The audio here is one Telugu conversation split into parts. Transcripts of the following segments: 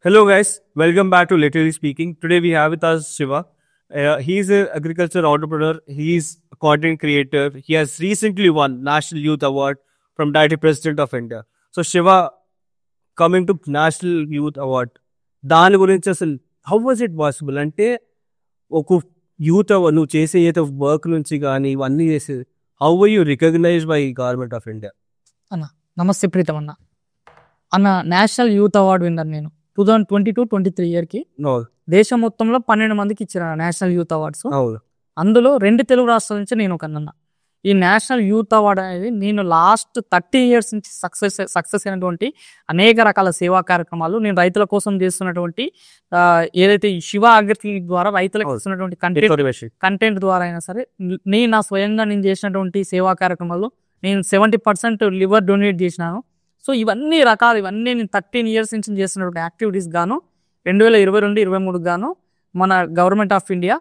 Hello, guys. Welcome back to Literally Speaking. Today we have with us Shiva. He's an agriculture entrepreneur. He's a content creator. He has recently won National Youth Award from Deputy President of India. So Shiva, coming to National Youth Award, దాని గురించి అసలు హౌ వాజ్ ఇట్ పాసిబుల్ అంటే ఒక యూత్ నువ్వు చేసే ఏదో వర్క్ నుంచి కానీ ఇవన్నీ చేసేది how were you recognised by government of India? అన్న నమస్తే ప్రీతం అన్న నేషనల్ యూత్ అవార్డు విన్నర్ నేను 2022-23 ఇయర్కి దేశం మొత్తంలో 12 మందికి ఇచ్చారు నేషనల్ యూత్ అవార్డ్స్. అందులో 2 తెలుగు రాష్ట్రాల నుంచి నేను ఒక అన్న. ఈ నేషనల్ యూత్ అవార్డ్ అనేది నేను లాస్ట్ 30 years నుంచి సక్సెస్ అయినటువంటి అనేక రకాల సేవా కార్యక్రమాలు, నేను రైతుల కోసం చేస్తున్నటువంటి ఏదైతే శివ అగ్రి ద్వారా రైతులకు ఇస్తున్నటువంటి కంటెంట్ ద్వారా అయినా సరే, నేను నా స్వయంగా నేను చేసినటువంటి సేవా కార్యక్రమాలు నేను 70% లివర్ డొనేట్ చేసినాను. సో ఇవన్నీ నేను 13 years నుంచి చేస్తున్నటువంటి యాక్టివిటీస్ గాను 2022-23 గాను మన government of India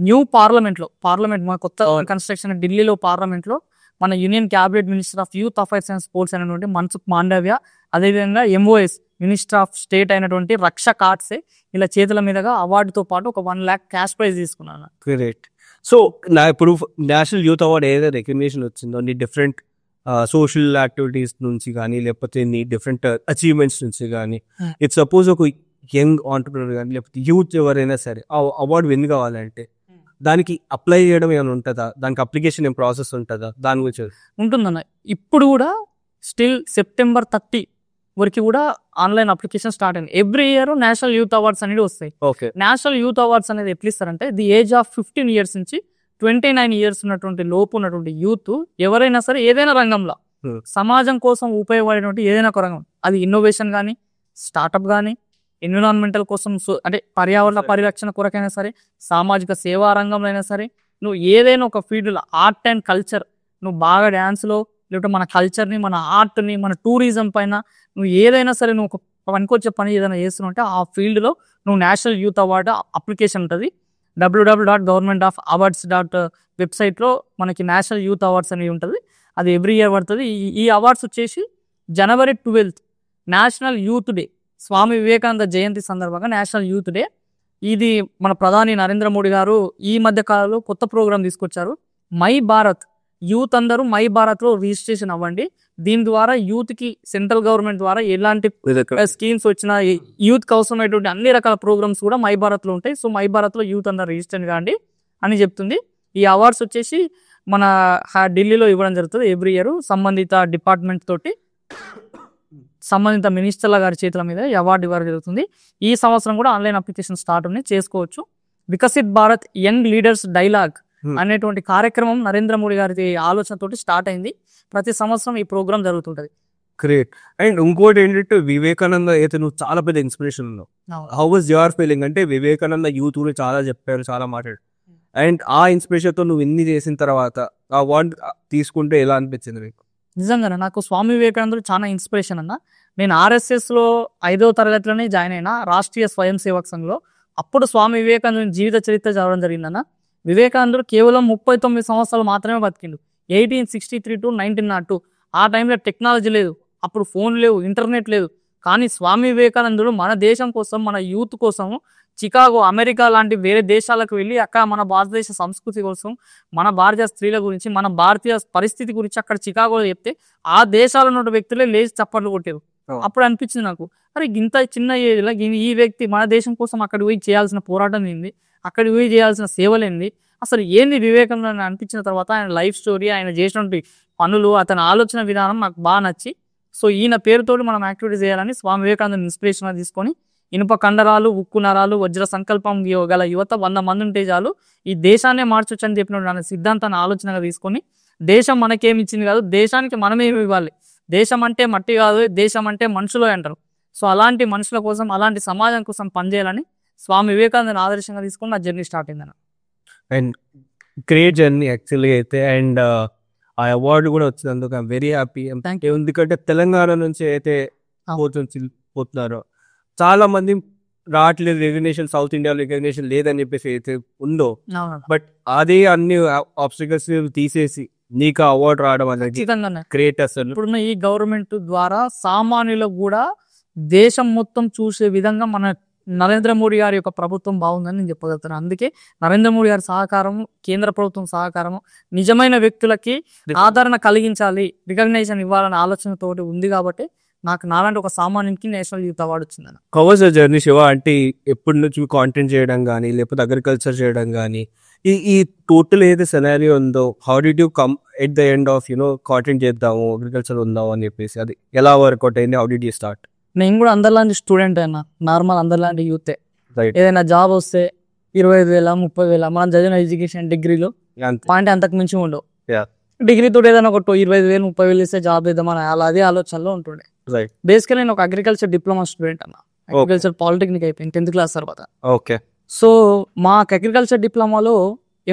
new parliament మా కొత్త కన్స్ట్రక్షన్ ఢిల్లీలో పార్లమెంట్లో మన union cabinet minister of youth affairs and sports అయినటువంటి మన్సుఖ్ మాండవ్య, అదేవిధంగా MOS మినిస్టర్ ఆఫ్ స్టేట్ అయినటువంటి రక్ష కాట్సే ఇలా చేతుల మీదుగా అవార్డుతో పాటు ఒక 1 lakh క్యాష్ ప్రైజ్ తీసుకున్నాను. గ్రేట్. సో ఇప్పుడు నేషనల్ యూత్ అవార్డ్ ఏదైతే రికగ్నిషన్ వచ్చిందో నీ డిఫరెంట్ సోషల్ యాక్టివిటీస్ నుంచి కానీ లేకపోతే నీ డిఫరెంట్ అచీవ్మెంట్స్ నుంచి కానీ, ఇట్స్ సపోజ్ ఒక యంగ్ ఆంటర్ప్రినర్ కానీ లేకపోతే యూత్ ఎవరైనా సరే ఆ అవార్డు విన్ కావాలంటే దానికి అప్లై చేయడం ఏమైనా ఉంటుందా? దానికి అప్లికేషన్ ఏం ప్రాసెస్ ఉంటుందా? దాని గురించి ఉంటుందన్న. ఇప్పుడు కూడా స్టిల్ September 30 వరకు కూడా ఆన్లైన్ అప్లికేషన్ స్టార్ట్ అయింది. Every year national youth awards అనేది వస్తాయి. నేషనల్ యూత్ అవార్డ్స్ అనేది ఎట్లా ఇస్తారంటే ది ఏజ్ ఆఫ్ 15 years నుంచి 29 years ఉన్నటువంటి లోపు ఉన్నటువంటి యూత్ ఎవరైనా సరే ఏదైనా రంగంలో సమాజం కోసం ఉపయోగపడేటువంటి ఏదైనా ఒక రంగం, అది ఇన్నోవేషన్ కానీ, స్టార్టప్ కానీ, ఎన్విరాన్మెంటల్ కోసం అంటే పర్యావరణ పరిరక్షణ కొరకైనా సరే, సామాజిక సేవా రంగంలో అయినా సరే, నువ్వు ఏదైనా ఒక ఫీల్డ్లో ఆర్ట్ అండ్ కల్చర్, నువ్వు బాగా డ్యాన్స్లో లేకపోతే మన కల్చర్ని, మన ఆర్ట్ని, మన టూరిజం పైన నువ్వు ఏదైనా సరే నువ్వు ఒక పనికొచ్చే పని ఏదైనా చేస్తున్నావు అంటే ఆ ఫీల్డ్లో నువ్వు నేషనల్ యూత్ అవార్డు అప్లికేషన్ ఉంటుంది. www.governmentawards. వెబ్సైట్లో మనకి నేషనల్ యూత్ అవార్డ్స్ అనేవి ఉంటుంది. అది ఎవ్రీ ఇయర్ పడుతుంది. ఈ అవార్డ్స్ వచ్చేసి January 12th national youth day, Swami Vivekananda జయంతి సందర్భంగా నేషనల్ యూత్ డే. ఇది మన ప్రధాని నరేంద్ర మోడీ గారు ఈ మధ్య కాలంలో కొత్త ప్రోగ్రామ్ తీసుకొచ్చారు. మై భారత్, యూత్ అందరూ మై భారత్లో రిజిస్ట్రేషన్ అవ్వండి. దీని ద్వారా యూత్కి సెంట్రల్ గవర్నమెంట్ ద్వారా ఎలాంటి స్కీమ్స్ వచ్చినా, యూత్కి అవసరమైనటువంటి అన్ని రకాల ప్రోగ్రామ్స్ కూడా మై భారత్లో ఉంటాయి. సో మై భారత్లో యూత్ అందరూ రిజిస్టర్ కాండి అని చెప్తుంది. ఈ అవార్డ్స్ వచ్చేసి మన ఢిల్లీలో ఇవ్వడం జరుగుతుంది ఎవ్రీ ఇయర్. సంబంధిత డిపార్ట్మెంట్ తోటి సంబంధిత మినిస్టర్ల గారి చేతుల మీద ఈ అవార్డు ఇవ్వడం జరుగుతుంది. ఈ సంవత్సరం కూడా ఆన్లైన్ అప్లికేషన్ స్టార్ట్ ఉన్నాయి, చేసుకోవచ్చు. Viksit Bharat young leaders dialogue అనేటువంటి కార్యక్రమం నరేంద్ర మోడీ గారి ఆలోచనతోటి స్టార్ట్ అయింది. ప్రతి సంవత్సరం ఈ ప్రోగ్రామ్ జరుగుతుంటది. గ్రేట్. అండ్ ఇంకోటి ఏంటంటే వివేకానంద అయితే నువ్వు చాలా పెద్ద ఇన్స్పిరేషన్ ఉన్నావు. How was your feeling? అంటే వివేకానంద యూత్ గురించి చాలా చెప్పారు, చాలా మాట్లాడారు. అండ్ ఆ ఇన్స్పిరేషన్ తో నువ్వు ఇన్ని చేసిన తర్వాత ఆ అవార్డు తీసుకుంటే ఎలా అనిపించింది మీకు? నిజంగానే నాకు స్వామి వివేకానందుడు చాలా ఇన్స్పిరేషన్ అన్న. నేను RSSలో 5వ తరగతిలోనే జాయిన్ అయినా, రాష్ట్రీయ స్వయం సేవక్ సంఘ్లో. అప్పుడు స్వామి వివేకానందుని జీవిత చరిత్ర చదవడం జరిగిందన్న. వివేకానందుడు కేవలం 39 సంవత్సరాలు మాత్రమే బతికిండు. 1863 to 1902. ఆ టైంలో టెక్నాలజీ లేదు, అప్పుడు ఫోన్ లేవు, ఇంటర్నెట్ లేదు. కానీ స్వామి వివేకానందుడు మన దేశం కోసం, మన యూత్ కోసం చికాగో, అమెరికా లాంటి వేరే దేశాలకు వెళ్ళి అక్కడ మన భారతదేశ సంస్కృతి కోసం, మన భారతీయ స్త్రీల గురించి, మన భారతీయ పరిస్థితి గురించి అక్కడ చికాగోలో చెప్తే ఆ దేశాల్లో ఉన్న వ్యక్తులే లేచి చప్పట్లు కొట్టారు. అప్పుడు అనిపించింది నాకు, అరే ఇంత చిన్న ఏజ్లో ఈ వ్యక్తి మన దేశం కోసం అక్కడికి పోయి చేయాల్సిన పోరాటం ఏంది, అక్కడికి పోయి చేయాల్సిన సేవలు ఏంది, అసలు ఏంది వివేకానంద అనిపించిన తర్వాత ఆయన లైఫ్ స్టోరీ, ఆయన చేసినటువంటి పనులు, అతని ఆలోచన విధానం నాకు బాగా నచ్చి, సో ఈయన పేరుతోటి మనం యాక్టివిటీస్ చేయాలని స్వామి వివేకానంద ఇన్స్పిరేషన్గా తీసుకొని, ఇనుప కండరాలు, ఉక్కు నరాలు, వజ్ర సంకల్పం గల యువత 100 మంది ఉంటే చాలు ఈ దేశాన్నే మార్చొచ్చు అని చెప్పిన సిద్ధాంతాన్ని ఆలోచనగా తీసుకొని, దేశం మనకేమి ఇచ్చింది కాదు, దేశానికి మనమేమి ఇవ్వాలి, దేశం అంటే మట్టి కాదు, దేశం అంటే మనుషులు అంటారు. సో అలాంటి మనుషుల కోసం, అలాంటి సమాజం కోసం పనిచేయాలని స్వామి వివేకానందని ఆదర్శంగా తీసుకొని నా జర్నీ స్టార్ట్ అయిందన్న. అండ్ గ్రేట్ జర్నీ యాక్చువల్గా అయితే. అండ్ ఆ అవార్డు కూడా వచ్చినందుకు ఐఎమ్ వెరీ హ్యాపీ. ఎందుకంటే తెలంగాణ నుంచి అయితే పోతున్నారో చాలా మంది రావట్లేదు రికగ్నిషన్, సౌత్ ఇండియాలో రికగ్నిషన్ లేదని చెప్పేసి అయితే ఉందో, బట్ అదే అన్ని ఆబ్స్టికల్స్ తీసేసి నీకు అవార్డు రావడం అనేది గ్రేట్. అసలు ఇప్పుడున్న ఈ గవర్నమెంట్ ద్వారా సామాన్యులకు కూడా దేశం మొత్తం చూసే విధంగా మన నరేంద్ర మోడీ గారి యొక్క ప్రభుత్వం బాగుందని నేను చెప్పగలుగుతాను. అందుకే నరేంద్ర మోడీ గారి సహకారం, కేంద్ర ప్రభుత్వం సహకారం నిజమైన వ్యక్తులకి ఆదరణ కలిగించాలి, రికగ్నైజేషన్ ఇవ్వాలనే ఆలోచనతోటి ఉంది కాబట్టి నాకు నాలాంటి ఒక సామాన్యునికి నేషనల్ యూత్ అవార్డు వచ్చింది. How was the journey Shiva? అంటే ఎప్పటి నుంచి కాంటెంట్ చేయడం కానీ లేకపోతే అగ్రికల్చర్ చేయడం కానీ ఈ టోటల్ ఏదైతే సెనారియో ఉందో, how did you come at the end of content చేద్దాము, అగ్రికల్చర్ ఉందాము అని చెప్పేసి అది ఎలా వర్కౌట్ అయింది? How did you start? నేను కూడా అందరిలాంటి స్టూడెంట్ అయినా, నార్మల్ అందరిలాంటి యూతే. రైట్. ఏదైనా జాబ్ వస్తే 25,000 30,000 మనం చదివిన ఎడ్యుకేషన్ డిగ్రీలో పాయింట్ అంతకు మించి ఉండవు. డిగ్రీతో ఏదైనా ఒక 25,000 30,000 ఇస్తే జాబ్ చేద్దామని అదే ఆలోచనలో ఉంటుండే. రైట్. బేసికలీ నేను ఒక అగ్రికల్చర్ డిప్లొమా స్టూడెంట్ అన్న. అగ్రికల్చర్ పాలిటెక్నిక్ అయిపోయింది 10th క్లాస్ తర్వాత. ఓకే. సో మాకు అగ్రికల్చర్ డిప్లొమాలో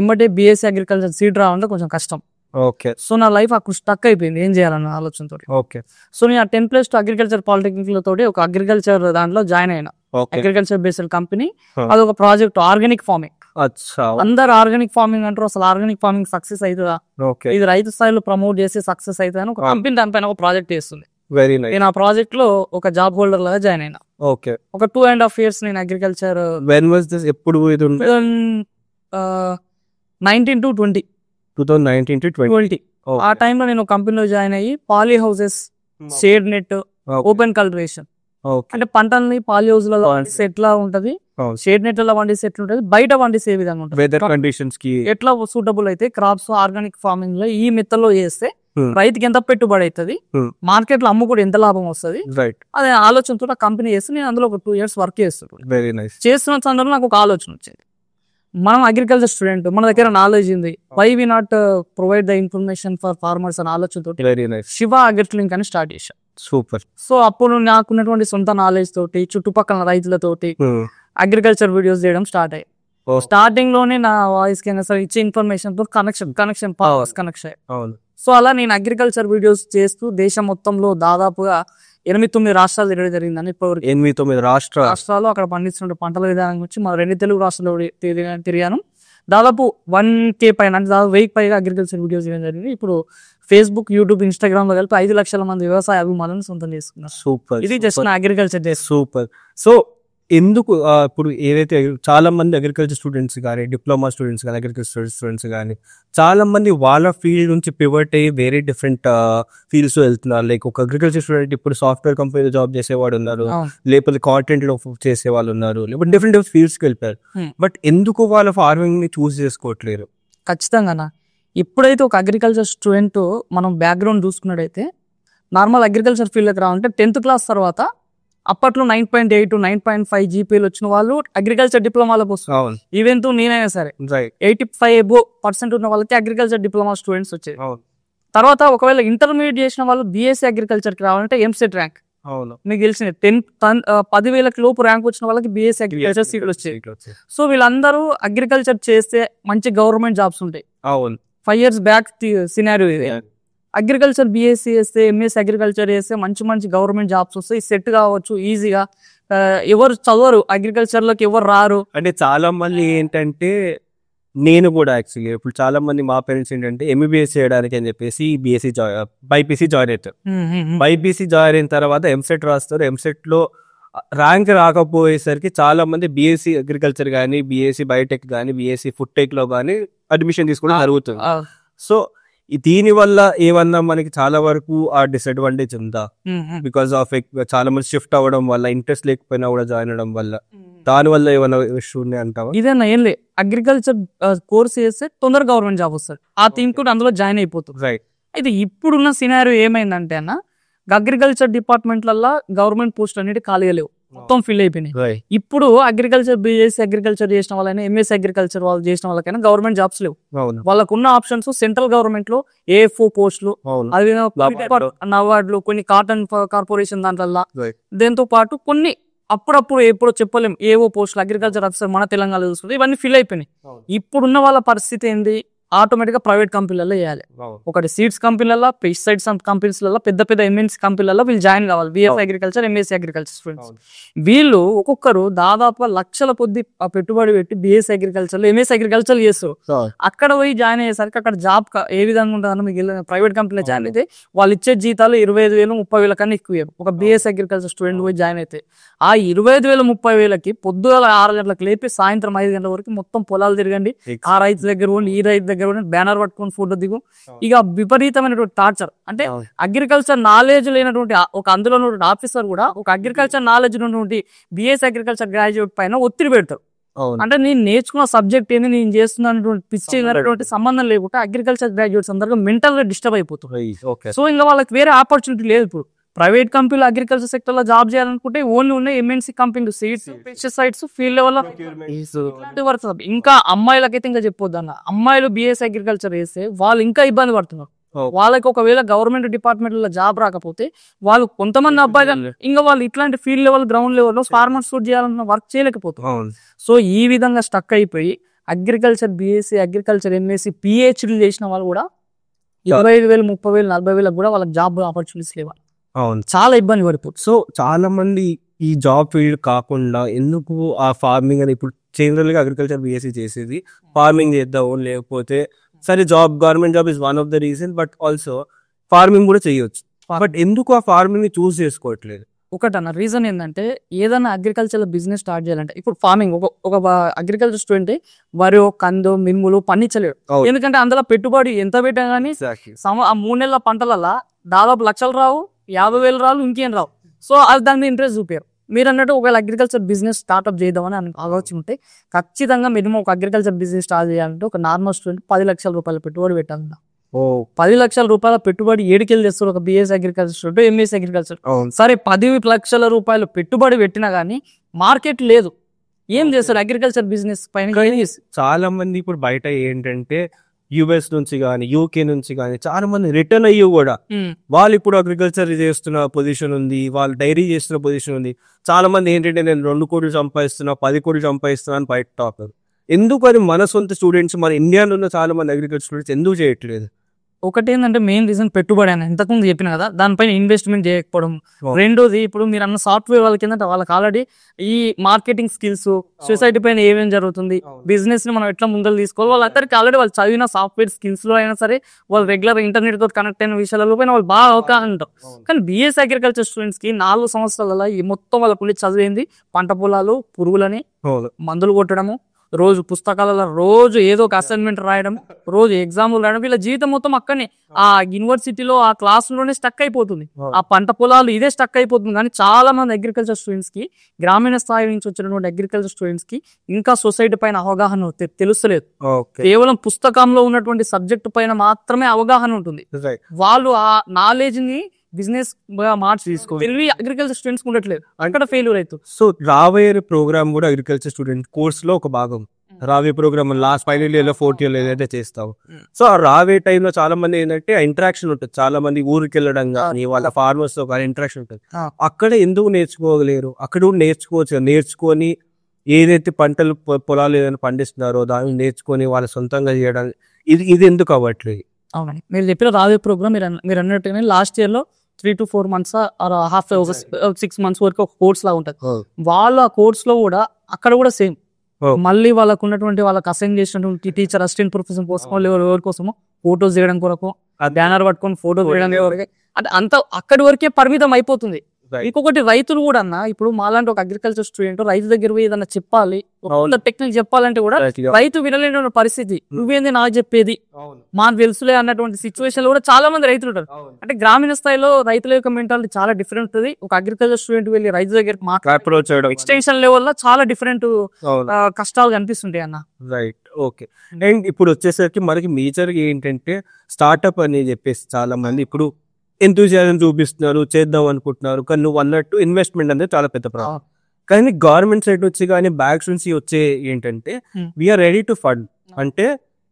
ఎంబటే బీఎస్సీ అగ్రికల్చర్ సీట్ రావాలంటే కొంచెం కష్టం. ఓకే. సో నా లైఫ్ అక్కడ స్టక్ అయిపోయింది ఏం చేయాలన్న ఆలోచనతో. ఓకే. సో నేను 10+2 అగ్రికల్చర్ పాలిటెక్నిక్ తోటి ఒక అగ్రికల్చర్ దాంట్లో జాయిన్ అయినా. అగ్రికల్చర్ బేస్డ్ కంపెనీ, అదొక ప్రాజెక్ట్ ఆర్గానిక్ ఫార్మింగ్. అందరు ఆర్గానిక్ ఫార్మింగ్ అంటారు, అసలు ఆర్గానిక్ ఫార్మింగ్ సక్సెస్ అవుతుందా, ఇది రైతు స్థాయిలో ప్రమోట్ చేసి సక్సెస్ అవుతుందని ఒక కంపెనీ దానిపైన ఒక ప్రాజెక్ట్ చేస్తుంది. నేను ఆ ప్రాజెక్ట్ లో ఒక జాబ్ హోల్డర్ లాగా జాయిన్ అయినా. ఓకే. ఒక 2.5 years నేను అగ్రికల్చర్. When was this? ఎప్పుడు ఇది? 19 to 20. 2019 to 20. ఆ టైంలో నేను కంపెనీలో జాయిన్ అయ్యి poly houses, shade net, open cultivation అంటే పంటల్ని పాలీ హౌస్ లలో ఎట్లా ఉంటది, షేడ్ నెట్ లో వండిస్తే ఎట్లా ఉంటది, బయట వండిస్తే ఏ విధంగా ఉంటది, వెదర్ కండిషన్స్ కి ఎట్లా సూటబుల్ అయితే క్రాప్స్ ఆర్గానిక్ ఫార్మింగ్ లో ఈ మెథడ్లో చేస్తే రైతుకి ఎంత పెట్టుబడి అవుతుంది, మార్కెట్ లో అమ్ముకుంటే ఎంత లాభం వస్తుంది, అదే ఆలోచనతో కంపెనీ చేస్తే నేను అందులో ఒక 2 years వర్క్ చేస్తున్నాను. Very nice. చేస్తున్న సందర్భంలో నాకు ఒక ఆలోచన వచ్చింది, మనం అగ్రికల్చర్ స్టూడెంట్, మన దగ్గర నాలెడ్జ్ ఉంది, why we not provide the information for farmers అనే ఆలోచనతో శివ అగ్రిలింక్ అని స్టార్ట్ చేశాను. సూపర్. సో అప్పుడు నాకున్నటువంటి సొంత నాలెడ్జ్ తోటి చుట్టుపక్కల రైతులతోటి అగ్రికల్చర్ వీడియోస్ చేయడం స్టార్ట్ అయ్యాయి. స్టార్టింగ్ లోనే నా వాయిస్ కి ఇచ్చే ఇన్ఫర్మేషన్ తో కనెక్షన్ సో అలా నేను అగ్రికల్చర్ వీడియోస్ చేస్తూ దేశం మొత్తంలో దాదాపుగా 8-9 రాష్ట్రాలు తిరగడం జరిగిందని. ఇప్పుడు 8-9 రాష్ట్రాలు అక్కడ పండిస్తున్న పంటల విధానం గురించి మా 2 తెలుగు రాష్ట్రాలు తిరిగాను. దాదాపు 1,000 పైన, అంటే దాదాపు 1,000 పైగా అగ్రికల్చర్ వీడియోస్ చేయడం జరిగింది. ఇప్పుడు ఫేస్బుక్, యూట్యూబ్, ఇన్స్టాగ్రామ్ లో కలిపి 5 లక్షల మంది వ్యవసాయ అభిమానులను సొంతం చేసుకున్నారు. సూపర్. ఇది జస్ట్ నా అగ్రికల్చర్ డే. సూపర్. సో ఎందుకు ఇప్పుడు ఏదైతే చాలా మంది అగ్రికల్చర్ స్టూడెంట్స్ కానీ, డిప్లొమా స్టూడెంట్స్ కానీ, అగ్రికల్చర్ స్టూడెంట్స్ కానీ చాలా మంది వాళ్ళ ఫీల్డ్ నుంచి పివట్ అయ్యి వేరే డిఫరెంట్ ఫీల్డ్స్ వెళ్తున్నారు. లైక్ ఒక అగ్రికల్చర్ స్టూడెంట్ ఇప్పుడు సాఫ్ట్వేర్ కంపెనీలో జాబ్ చేసేవాడు ఉన్నారు, లేకపోతే కాంటెంట్ లో చేసే వాళ్ళు ఉన్నారు, లేకపోతే డిఫరెంట్ ఫీల్డ్స్ కి వెళ్ళిపోయారు. బట్ ఎందుకు వాళ్ళ ఫార్మింగ్ ని చూస్ చేసుకోవట్లేరు? ఖచ్చితంగా ఇప్పుడైతే ఒక అగ్రికల్చర్ స్టూడెంట్ మనం బ్యాక్గ్రౌండ్ చూసుకున్నట్టయితే నార్మల్ అగ్రికల్చర్ ఫీల్డ్కి రావాలంటే 10th క్లాస్ తర్వాత అప్పట్లో 9.8 9.5 జీపీలు వచ్చిన వాళ్ళు అగ్రికల్చర్ డిప్లొమాలకు వస్తారు. ఈవెన్ నేనైనా సరే 85% ఉన్న వాళ్ళకి అగ్రికల్చర్ డిప్లొమా స్టూడెంట్స్ వచ్చేది. తర్వాత ఒకవేళ ఇంటర్మీడియట్ చేసిన వాళ్ళు బీఎస్సీ అగ్రికల్చర్ కి రావాలంటే ఎంసెట్ ర్యాంక్ మీకు తెలిసిన 10,000 లోపు ర్యాంక్ వచ్చిన వాళ్ళకి బీఎస్సీ అగ్రికల్చర్ సీట్లు వచ్చాయి. సో వీళ్ళందరూ అగ్రికల్చర్ చేస్తే మంచి గవర్నమెంట్ జాబ్స్ ఉంటాయి. 5 years బ్యాక్ సినారియో ఇది. అగ్రికల్చర్ బీఎస్సీ చేస్తే, ఎంఎస్ అగ్రికల్చర్ చేస్తే మంచి గవర్నమెంట్ జాబ్స్ వస్తాయి, సెట్ కావచ్చు ఈజీగా. ఎవరు చదవరు అగ్రికల్చర్ లోకి, ఎవరు రారు. అంటే చాలా మంది ఏంటంటే, నేను కూడా యాక్చువల్లీ ఇప్పుడు చాలా మంది మా పేరెంట్స్ ఏంటంటే ఎంబీబీఎస్ చేయడానికి అని చెప్పేసి బైపీసీ జాయిన్ అవుతారు. బైపీసీ జాయిన్ అయిన తర్వాత ఎంసెట్ రాస్తారు. ఎంసెట్ లో ర్యాంక్ రాకపోయేసరికి చాలా మంది బీఎస్సీ అగ్రికల్చర్ కానీ, బీఎస్సీ బయోటెక్ కానీ, బీఎస్సీ ఫుడ్ టెక్ లో కానీ అడ్మిషన్ తీసుకోవడం జరుగుతుంది. సో దీని వల్ల ఏమన్నా మనకి చాలా వరకు ఆ డిసడ్వాంటేజ్ ఉందా? బికాస్ ఆఫ్ చాలా మంది షిఫ్ట్ అవ్వడం వల్ల, ఇంట్రెస్ట్ లేకపోయినా కూడా జాయిన్ అవడం వల్ల, దాని వల్ల ఏమైనా ఇష్యూ ఉన్నాయి అంటావా? ఇదేనా ఏం లేదు, అగ్రికల్చర్ కోర్స్ చేస్తే తొందరగా గవర్నమెంట్ జాబ్ వస్తుంది, ఆ థీమ్ కూడా అందులో జాయిన్ అయిపోతుంది. రైట్. అయితే ఇప్పుడున్న సినారియో ఏమైందంటే అన్న, అగ్రికల్చర్ డిపార్ట్మెంట్లలో గవర్నమెంట్ పోస్ట్ అనేది ఖాళీగా లేవు, మొత్తం ఫిల్ అయిపోయినాయి. ఇప్పుడు అగ్రికల్చర్ బీఎస్సీ అగ్రికల్చర్ చేసిన వాళ్ళైనా, ఎంఎస్ అగ్రికల్చర్ వాళ్ళు చేసిన వాళ్ళకైనా గవర్నమెంట్ జాబ్స్ లేవు. వాళ్ళకున్న ఆప్షన్స్ సెంట్రల్ గవర్నమెంట్ లో ఏఎఫ్ఓ పోస్టులు, అవి నవార్డులు, కొన్ని కాటన్ కార్పొరేషన్ దాంట్లో, దీంతో పాటు కొన్ని అప్పుడప్పుడు ఎప్పుడో చెప్పలేం ఏవో పోస్టులు అగ్రికల్చర్ ఆఫీసర్ మన తెలంగాణలో చూస్తుంది, ఇవన్నీ ఫిల్ అయిపోయినాయి. ఇప్పుడున్న వాళ్ళ పరిస్థితి ఏంది, ఆటోమేటిక్ గా ప్రైవేట్ కంపెనీలలో చేయాలి. ఒకటి సీడ్స్ కంపెనీలలో, పెస్టిసైడ్స్ కంపెనీలలో, పెద్ద పెద్ద ఎంఎన్సీ కంపెనీలలో వీళ్ళు జాయిన్ కావాలి. BS agriculture, MSc agriculture students. వీళ్ళు ఒక్కొక్కరు దాదాపు లక్షల కొద్ది పెట్టుబడి పెట్టి బిఎస్ అగ్రికల్చర్, ఎంఎస్సీ అగ్రికల్చర్ చేస్తారు. అక్కడ పోయి జాయిన్ అయ్యేసరికి అక్కడ జాబ్ ఏ విధంగా ఉంటుందని మీకు ప్రైవేట్ కంపెనీలో జాయిన్ అయితే వాళ్ళు ఇచ్చే జీతాలు 25,000, 30,000 కన్నా ఎక్కువ. ఒక బిఎస్ అగ్రికల్చర్ స్టూడెంట్ పోయి జాయిన్ అయితే ఆ 25,000, 30,000కి పొద్దుగల 6 గంటలకు లేపి సాయంత్రం 5 గంటల వరకు మొత్తం పొలాలు తిరగండి, ఆ రైతు దగ్గర ఉండి, ఈ రైతు దగ్గర ఉండి, బ్యానర్ పట్టుకొని ఫోటో దిగు. ఇక విపరీతమైనటువంటి టార్చర్. అంటే అగ్రికల్చర్ నాలెడ్జ్ లేనటువంటి ఒక అందులో ఉన్నటువంటి ఆఫీసర్ కూడా ఒక అగ్రికల్చర్ నాలెడ్జ్ ఉన్నటువంటి బిఎస్ అగ్రికల్చర్ గ్రాడ్యుయేట్ పైన ఒత్తిడి పెడతారు. అంటే నేను నేర్చుకున్న సబ్జెక్ట్ ఏంది, నేను చేస్తున్నటువంటి పిచ్చి సంబంధం లేకుండా అగ్రికల్చర్ గ్రాడ్యుయేట్స్ అందరూ మెంటల్ గా డిస్టర్బ్ అయిపోతుంది. సో ఇంకా వాళ్ళకి వేరే ఆపర్చునిటీ లేదు. ఇప్పుడు ప్రైవేట్ కంపెనీలు అగ్రికల్చర్ సెక్టర్ లో జాబ్ చేయాలనుకుంటే ఓన్లీ ఉన్నాయి ఎంఎన్సీ కంపెనీలు, సీడ్స్, పెస్టిసైడ్స్, ఫీల్డ్ లెవెల్. ఇంకా అమ్మాయిలకైతే ఇంకా చెప్పొద్దు అన్న, అమ్మాయిలు బిఎస్ అగ్రికల్చర్ వేస్తే వాళ్ళు ఇంకా ఇబ్బంది పడుతున్నారు. వాళ్ళకి ఒకవేళ గవర్నమెంట్ డిపార్ట్మెంట్ లో జాబ్ రాకపోతే వాళ్ళు కొంతమంది అబ్బాయిలు ఇంకా వాళ్ళు ఇట్లాంటి ఫీల్డ్ లెవెల్, గ్రౌండ్ లెవెల్లో ఫార్మర్ సూట్ చేయాలన్న వర్క్ చేయలేకపోతున్నారు. సో ఈ విధంగా స్టక్ అయిపోయి agriculture BSc, agriculture MSc, PhD చేసిన వాళ్ళు కూడా 25,000, 30,000, 40,000 కూడా వాళ్ళకి జాబ్ ఆపర్చునిటీస్ లేవు. చాలా ఇబ్బంది పడిపోతుంది. సో చాలా మంది ఈ జాబ్ ఫీల్డ్ కాకుండా ఎందుకు ఆ ఫార్మింగ్ అని, ఇప్పుడు జనరల్ గా అగ్రికల్చర్ బిఎస్సీ చేసేది ఫార్మింగ్ చేద్దాము, లేకపోతే సరే job, government job is one of the reason, but also farming కూడా చేయొచ్చు. బట్ ఎందుకు ఆ ఫార్మింగ్ ని చూస్ చేసుకోవట్లేదు? ఒకటన్న రీజన్ ఏంటంటే, ఏదైనా అగ్రికల్చర్ బిజినెస్ స్టార్ట్ చేయాలంటే ఇప్పుడు ఫార్మింగ్ ఒక అగ్రికల్చర్ స్టూడెంట్ వరి, కందు, మినుములు పండించలేడు. ఎందుకంటే అందులో పెట్టుబడి ఎంత పెట్టా కానీ ఆ 3 నెలల పంటలలో దాదాపు లక్షలు రావు, 50,000 రావు, ఇంకేం రావు. సో అది దాని మీద ఇంట్రెస్ట్ చూపారు. మీరు అన్నట్టు ఒకవేళ అగ్రికల్చర్ బిజినెస్ స్టార్ట్అప్ చేద్దామని ఆలోచన ఉంటే ఖచ్చితంగా మినిమం ఒక అగ్రికల్చర్ బిజినెస్ స్టార్ట్ చేయాలంటే ఒక నార్మల్ స్టూడెంట్ 10 లక్షల రూపాయల పెట్టుబడి పెట్టాలన్నా. 10 లక్షల రూపాయల పెట్టుబడి ఏడుకెళ్ళి తెస్తారు ఒక BS agriculture student, MS agriculture. సరే 10 లక్షల రూపాయలు పెట్టుబడి పెట్టినా గానీ మార్కెట్ లేదు, ఏం చేస్తారు అగ్రికల్చర్ బిజినెస్ పైన? చాలా మంది ఇప్పుడు బయట ఏంటంటే యుఎస్ నుంచి కానీ, యూకే నుంచి కానీ చాలా మంది రిటర్న్ అయ్యి కూడా వాళ్ళు ఇప్పుడు అగ్రికల్చర్ చేస్తున్న పొజిషన్ ఉంది, వాళ్ళు డైరీ చేస్తున్న పొజిషన్ ఉంది. చాలా మంది ఏంటంటే నేను 2 కోట్లు సంపాదిస్తున్నా, 10 కోట్లు సంపాదిస్తున్నా అని బయట టాక్. ఎందుకు అది మన సొంత స్టూడెంట్స్, మన ఇండియాలో ఉన్న చాలా మంది అగ్రికల్చర్ స్టూడెంట్స్ ఎందుకు చేయట్లేదు? ఒకటి ఏంటంటే మెయిన్ రీజన్ పెట్టుబడి అని ఇంతకుముందు చెప్పిన కదా, దానిపైన ఇన్వెస్ట్మెంట్ చేయకపోవడం. రెండోది ఇప్పుడు మీరు అన్న సాఫ్ట్వేర్ వాళ్ళకి ఏంటంటే వాళ్ళకి ఆల్రెడీ ఈ మార్కెటింగ్ స్కిల్స్, సొసైటీ పైన ఏమేమి జరుగుతుంది, బిజినెస్ ని మనం ఎట్లా ముందర తీసుకోవాలి, వాళ్ళందరికీ ఆల్రెడీ వాళ్ళు చదివిన సాఫ్ట్వేర్ స్కిల్స్ లో అయినా సరే, వాళ్ళు రెగ్యులర్ ఇంటర్నెట్ తో కనెక్ట్ అయిన విషయాలలో పైన వాళ్ళు బాగా అవగాహన ఉంటారు. కానీ బిఎస్ అగ్రికల్చర్ స్టూడెంట్స్ కి 4 సంవత్సరాలలో ఈ మొత్తం వాళ్ళకు చదివింది పంట పొలాలు, పురుగులని, మందులు కొట్టడము, రోజు పుస్తకాలలో రోజు ఏదో ఒక అసైన్మెంట్ రాయడం, రోజు ఎగ్జామ్లు రాయడం, వీళ్ళ జీవితం మొత్తం అక్కడనే ఆ యూనివర్సిటీలో ఆ క్లాస్ లోనే స్టక్ అయిపోతుంది. ఆ పంట పొలాలు ఇదే స్టక్ అయిపోతుంది. కానీ చాలా మంది అగ్రికల్చర్ స్టూడెంట్స్ కి, గ్రామీణ స్థాయి నుంచి వచ్చినటువంటి అగ్రికల్చర్ స్టూడెంట్స్ కి ఇంకా సొసైటీ పైన అవగాహన తెలుస్తలేదు. కేవలం పుస్తకంలో ఉన్నటువంటి సబ్జెక్ట్ పైన మాత్రమే అవగాహన ఉంటుంది. వాళ్ళు ఆ నాలెడ్జ్ ని బిజినెస్ మార్చి తీసుకోవాలి, అగ్రికల్చర్ స్టూడెంట్స్ ఉండట్లేదు, అక్కడ ఫెయిల్యూర్ అవుతుంది. సో రాబోయే ప్రోగ్రామ్ కూడా అగ్రికల్చర్ స్టూడెంట్ కోర్స్ లో ఒక భాగం. రాబోయే ప్రోగ్రామ్ లాస్ట్ ఫైనల్ ఇయర్ లో 4th ఇయర్ ఏదైతే చేస్తావు. సో ఆ రాబోయే టైంలో చాలా మంది ఏంటంటే ఇంటరాక్షన్ ఉంటుంది, చాలా మంది ఊరికి వెళ్ళడం కానీ, వాళ్ళ ఫార్మర్స్ తో కానీ ఇంటరాక్షన్ ఉంటుంది. అక్కడ ఎందుకు నేర్చుకోగలేరు? అక్కడ కూడా నేర్చుకోవచ్చు. నేర్చుకొని ఏదైతే పంటలు పొలాలు ఏదైనా పండిస్తున్నారో దాన్ని నేర్చుకొని వాళ్ళ సొంతంగా చేయడానికి ఇది ఎందుకు అవ్వట్లేదు? అవునండి, మీరు చెప్పిన రాబోయే ప్రోగ్రామ్ మీరు అన్నట్టుగానే లాస్ట్ ఇయర్ లో 3 to 4 months హాఫ్ 6 months వరకు ఒక కోర్స్ లాగా ఉంటుంది. వాళ్ళ కోర్స్ లో కూడా అక్కడ కూడా సేమ్ మళ్ళీ వాళ్ళకు ఉన్నటువంటి వాళ్ళకి అసైన్ చేసినటువంటి టీచర్, అసిస్టెంట్ ప్రొఫెసర్ కోసం ఎవరి కోసమో ఫోటోస్ చేయడం కొరకు, బ్యానర్ పట్టుకొని ఫోటో చేయడం వరకే, అంటే అంత అక్కడి వరకే పరిమితం అయిపోతుంది. ఇంకొకటి రైతులు కూడా అన్న, ఇప్పుడు మాలాంటి ఒక అగ్రికల్చర్ స్టూడెంట్ రైతు దగ్గర పోయి ఏదన్నా చెప్పాలి, టెక్నిక్ చెప్పాలంటే కూడా రైతు వినలేని పరిస్థితి. నువ్వేంది నాకు చెప్పేది, మాకు తెలుసులే అన్నటువంటి సిచ్యువేషన్ లో కూడా చాలా మంది రైతులు ఉంటారు. అంటే గ్రామీణ స్థాయిలో రైతుల యొక్క మెంటాలిటీ చాలా డిఫరెంట్ ఉంటుంది. ఒక అగ్రికల్చర్ స్టూడెంట్ వెళ్ళి రైతు దగ్గరికి మాట్లాడడం ఎక్స్టెన్షన్ లెవెల్ లో చాలా డిఫరెంట్ కష్టాలు కనిపిస్తుంటాయి అన్న. Right, okay. అండ్ ఇప్పుడు వచ్చేసరికి మనకి మేజర్ ఏంటంటే స్టార్ట్అప్ అని చెప్పేసి చాలా మంది ఇప్పుడు ఎంతూజియాజం చూపిస్తున్నారు, చేద్దాం అనుకుంటున్నారు. కానీ నువ్వు అన్నట్టు ఇన్వెస్ట్మెంట్ అనేది చాలా పెద్ద ప్రాబ్లం. కానీ గవర్నమెంట్ సైడ్ వచ్చి కానీ బ్యాంక్స్ నుంచి వచ్చే ఏంటంటే వీఆర్ రెడీ టు ఫండ్, అంటే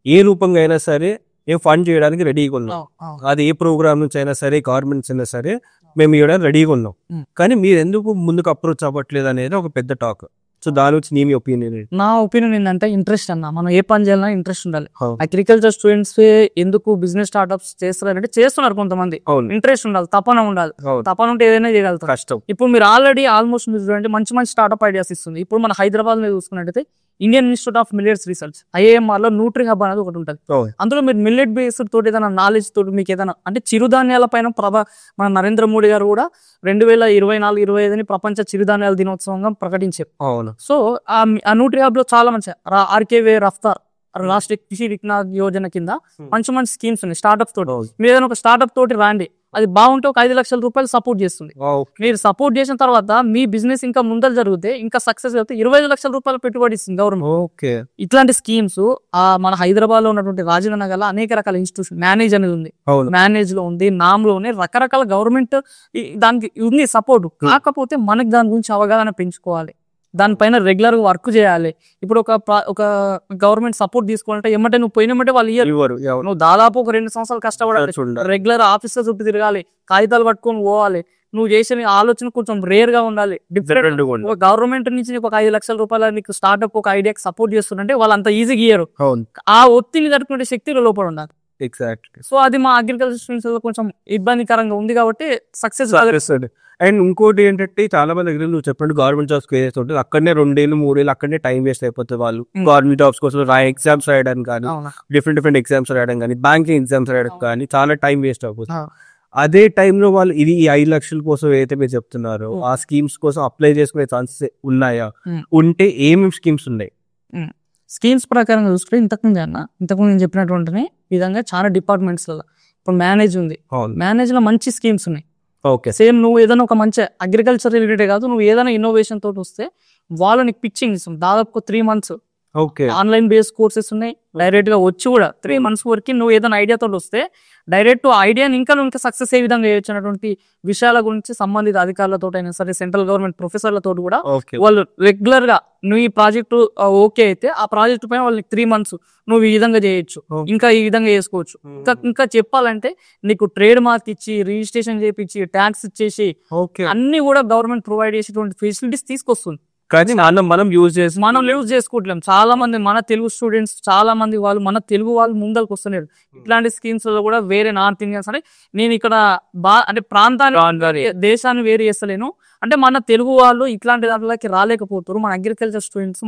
ఏ రూపంగా అయినా సరే మేము ఫండ్ చేయడానికి రెడీగా ఉన్నాం. అది ఏ ప్రోగ్రామ్ నుంచి అయినా సరే, గవర్నమెంట్స్ అయినా సరే మేము ఇవ్వడానికి రెడీగా ఉన్నాం. కానీ మీరు ఎందుకు ముందుకు అప్రోచ్ అవ్వట్లేదు అనేది ఒక పెద్ద టాక్. సో దాని వచ్చి నీ ఒపీనియన్ ఏంటి? నా ఒపీనియన్ ఏంటంటే ఇంట్రెస్ట్ అన్న, మనం ఏ పని చేయాలన్నా ఇంట్రెస్ట్ ఉండాలి. అవును. అగ్రికల్చర్ స్టూడెంట్స్ ఎందుకు బిజినెస్ స్టార్ట్అప్స్ చేస్తారంటే చేస్తున్నారు కొంతమంది. అవును. ఇంట్రెస్ట్ ఉండాలి, తపన ఉండాలి. అవును. తపన ఉంటే ఏదైనా చేయగలుగుతారు. కష్టం. ఇప్పుడు మీరు ఆల్రెడీ ఆల్మోస్ట్ మీరు చూడండి మంచి మంచి స్టార్ట్అప్ ఐడియాస్ ఇస్తుంది. ఇప్పుడు మన హైదరాబాద్ మీద చూసుకున్నట్టయితే Indian institute of millets research IIMR లో న్యూట్రీ హబ్ అనేది ఒకటి ఉంటుంది. అవును. అందులో మీరు మిల్లెట్ బేస్డ్ తోటి ఏదైనా నాలెడ్జ్ తోటి మీకు ఏదైనా అంటే చిరుధాన్యాల పైన మన నరేంద్ర మోడీ గారు కూడా 2024-25 ప్రపంచ చిరుధాన్యాల దినోత్సవంగా ప్రకటించారు. అవును. సో ఆ న్యూట్రీ హబ్ లో చాలా మంచి RKV రఫ్తార్ రాష్ట్రీయ కృషి విజ్ఞాన యోజన కింద మంచి మంచి స్కీమ్స్ ఉన్నాయి స్టార్ట్అప్స్ తోటి. మీరు ఏదైనా ఒక స్టార్ట్అప్ తోటి రాండి, అది బాగుంటే ఒక 5 లక్షల రూపాయలు సపోర్ట్ చేస్తుంది. మీరు సపోర్ట్ చేసిన తర్వాత మీ బిజినెస్ ఇంకా ముందర జరిగితే ఇంకా సక్సెస్ అయితే 25 లక్షల రూపాయలు పెట్టుబడి ఇస్తుంది గవర్నమెంట్. ఇట్లాంటి స్కీమ్స్ మన హైదరాబాద్ లో ఉన్నటువంటి రాజేంద్ర నగర్ లో అనేక రకాల ఇన్స్టిట్యూషన్ మేనేజ్ అనేది ఉంది, మేనేజ్ లో ఉంది, నామ్ లో ఉన్నాయి, రకరకాల గవర్నమెంట్ దానికి ఉంది సపోర్ట్. కాకపోతే మనకి దాని గురించి అవగాహన పెంచుకోవాలి, దానిపైన రెగ్యులర్ గా వర్క్ చేయాలి. ఇప్పుడు ఒక గవర్నమెంట్ సపోర్ట్ తీసుకోవాలంటే ఏమంటే నువ్వు పోయినమంటే వాళ్ళు ఇవ్వరు. నువ్వు దాదాపు ఒక 2 సంవత్సరాలు కష్టపడాలి, రెగ్యులర్ ఆఫీసర్ చుట్టూ తిరగాలి, కాగితాలు పట్టుకొని పోవాలి, నువ్వు చేసిన ఆలోచన కొంచెం రేర్ గా ఉండాలి. డిఫరెంట్ గవర్నమెంట్ నుంచి నీకు ఒక 5 లక్షల రూపాయల నీకు స్టార్ట్అప్ ఒక ఐడియాకి సపోర్ట్ చేస్తుంటే వాళ్ళు అంత ఈజీగా ఇయ్యరు. ఆ ఒత్తిడి తట్టుకునే శక్తి లోపల ఉండాలి. ఎగ్జాక్ట్లీ. సో అది మా అగ్రికల్చర్ స్టూడెంట్స్ కొంచెం ఇబ్బందికరంగా ఉంది కాబట్టి సక్సెస్. అండ్ ఇంకోటి ఏంటంటే చాలా మంది దగ్గర నువ్వు చెప్పినట్టు గవర్నమెంట్ జాబ్స్ వేస్తుంటే అక్కడనే 2-3 ఏళ్ళు అక్కడనే టైం వేస్ట్ అయిపోతుంది. వాళ్ళు గవర్నమెంట్ జాబ్స్ కోసం ఎగ్జామ్స్ రాయడానికి కానీ, డిఫరెంట్ ఎగ్జామ్స్ రాయడం కానీ, బ్యాంకింగ్ ఎగ్జామ్స్ రాయడం కానీ చాలా టైం వేస్ట్ అయిపోతుంది. అదే టైంలో వాళ్ళు ఇది ఈ 5 లక్షల కోసం ఏదైతే మీరు చెప్తున్నారో ఆ స్కీమ్స్ కోసం అప్లై చేసుకునే ఛాన్సెస్ ఉన్నాయా? ఉంటే ఏమేమి స్కీమ్స్ ఉన్నాయి? స్కీమ్స్ ప్రకారం చూసుకుంటే ఇంతకుముందు నేను చెప్పినటువంటి విధంగా చాలా డిపార్ట్మెంట్స్ ఇప్పుడు మేనేజ్ ఉంది, మేనేజ్ లో మంచి స్కీమ్స్ ఉన్నాయి. సేమ్ నువ్వు ఏదైనా ఒక మంచి అగ్రికల్చర్ రిలేటెడ్ కాదు, నువ్వు ఏదైనా ఇన్నోవేషన్ తోటి వస్తే వాళ్ళు నీకు పిచ్చింగ్ ఇస్తుంది. దాదాపు 3 months ఆన్లైన్ బేస్డ్ కోర్సెస్ ఉన్నాయి. డైరెక్ట్ గా వచ్చి కూడా 3 months వరకు నువ్వు ఏదైనా ఐడియా తోటి వస్తే డైరెక్ట్ ఐడియాని ఇంకా సక్సెస్ ఏ విధంగా చేయొచ్చు అన్నటువంటి విషయాల గురించి సంబంధిత అధికారులతో అయినా సరే, సెంట్రల్ గవర్నమెంట్ ప్రొఫెసర్లతో కూడా వాళ్ళు రెగ్యులర్ గా నువ్వు ఈ ప్రాజెక్టు ఓకే అయితే ఆ ప్రాజెక్ట్ పైన వాళ్ళకి 3 months నువ్వు ఈ విధంగా చేయొచ్చు, ఇంకా ఈ విధంగా చేసుకోవచ్చు. ఇంకా చెప్పాలంటే నీకు ట్రేడ్ మార్క్ ఇచ్చి, రిజిస్ట్రేషన్ చేయించి, ట్యాక్స్ ఇచ్చేసి అన్ని కూడా గవర్నమెంట్ ప్రొవైడ్ చేసేటువంటి ఫెసిలిటీస్ తీసుకొస్తుంది. కానీ మనం యూజ్ చేసుకోవట్లేం. చాలా మంది మన తెలుగు స్టూడెంట్స్ చాలా మంది మన తెలుగు వాళ్ళు ముందరకు వస్తున్నారు. ఇట్లాంటి స్కీమ్స్ లో కూడా వేరే నార్త్ ఇండియన్స్ అంటే నేను ఇక్కడ అంటే ప్రాంతాన్ని దేశాన్ని వేరు చేస్తలేను అంటే మన తెలుగు వాళ్ళు ఇట్లాంటి దాంట్లోకి రాలేకపోతారు. మన agriculture students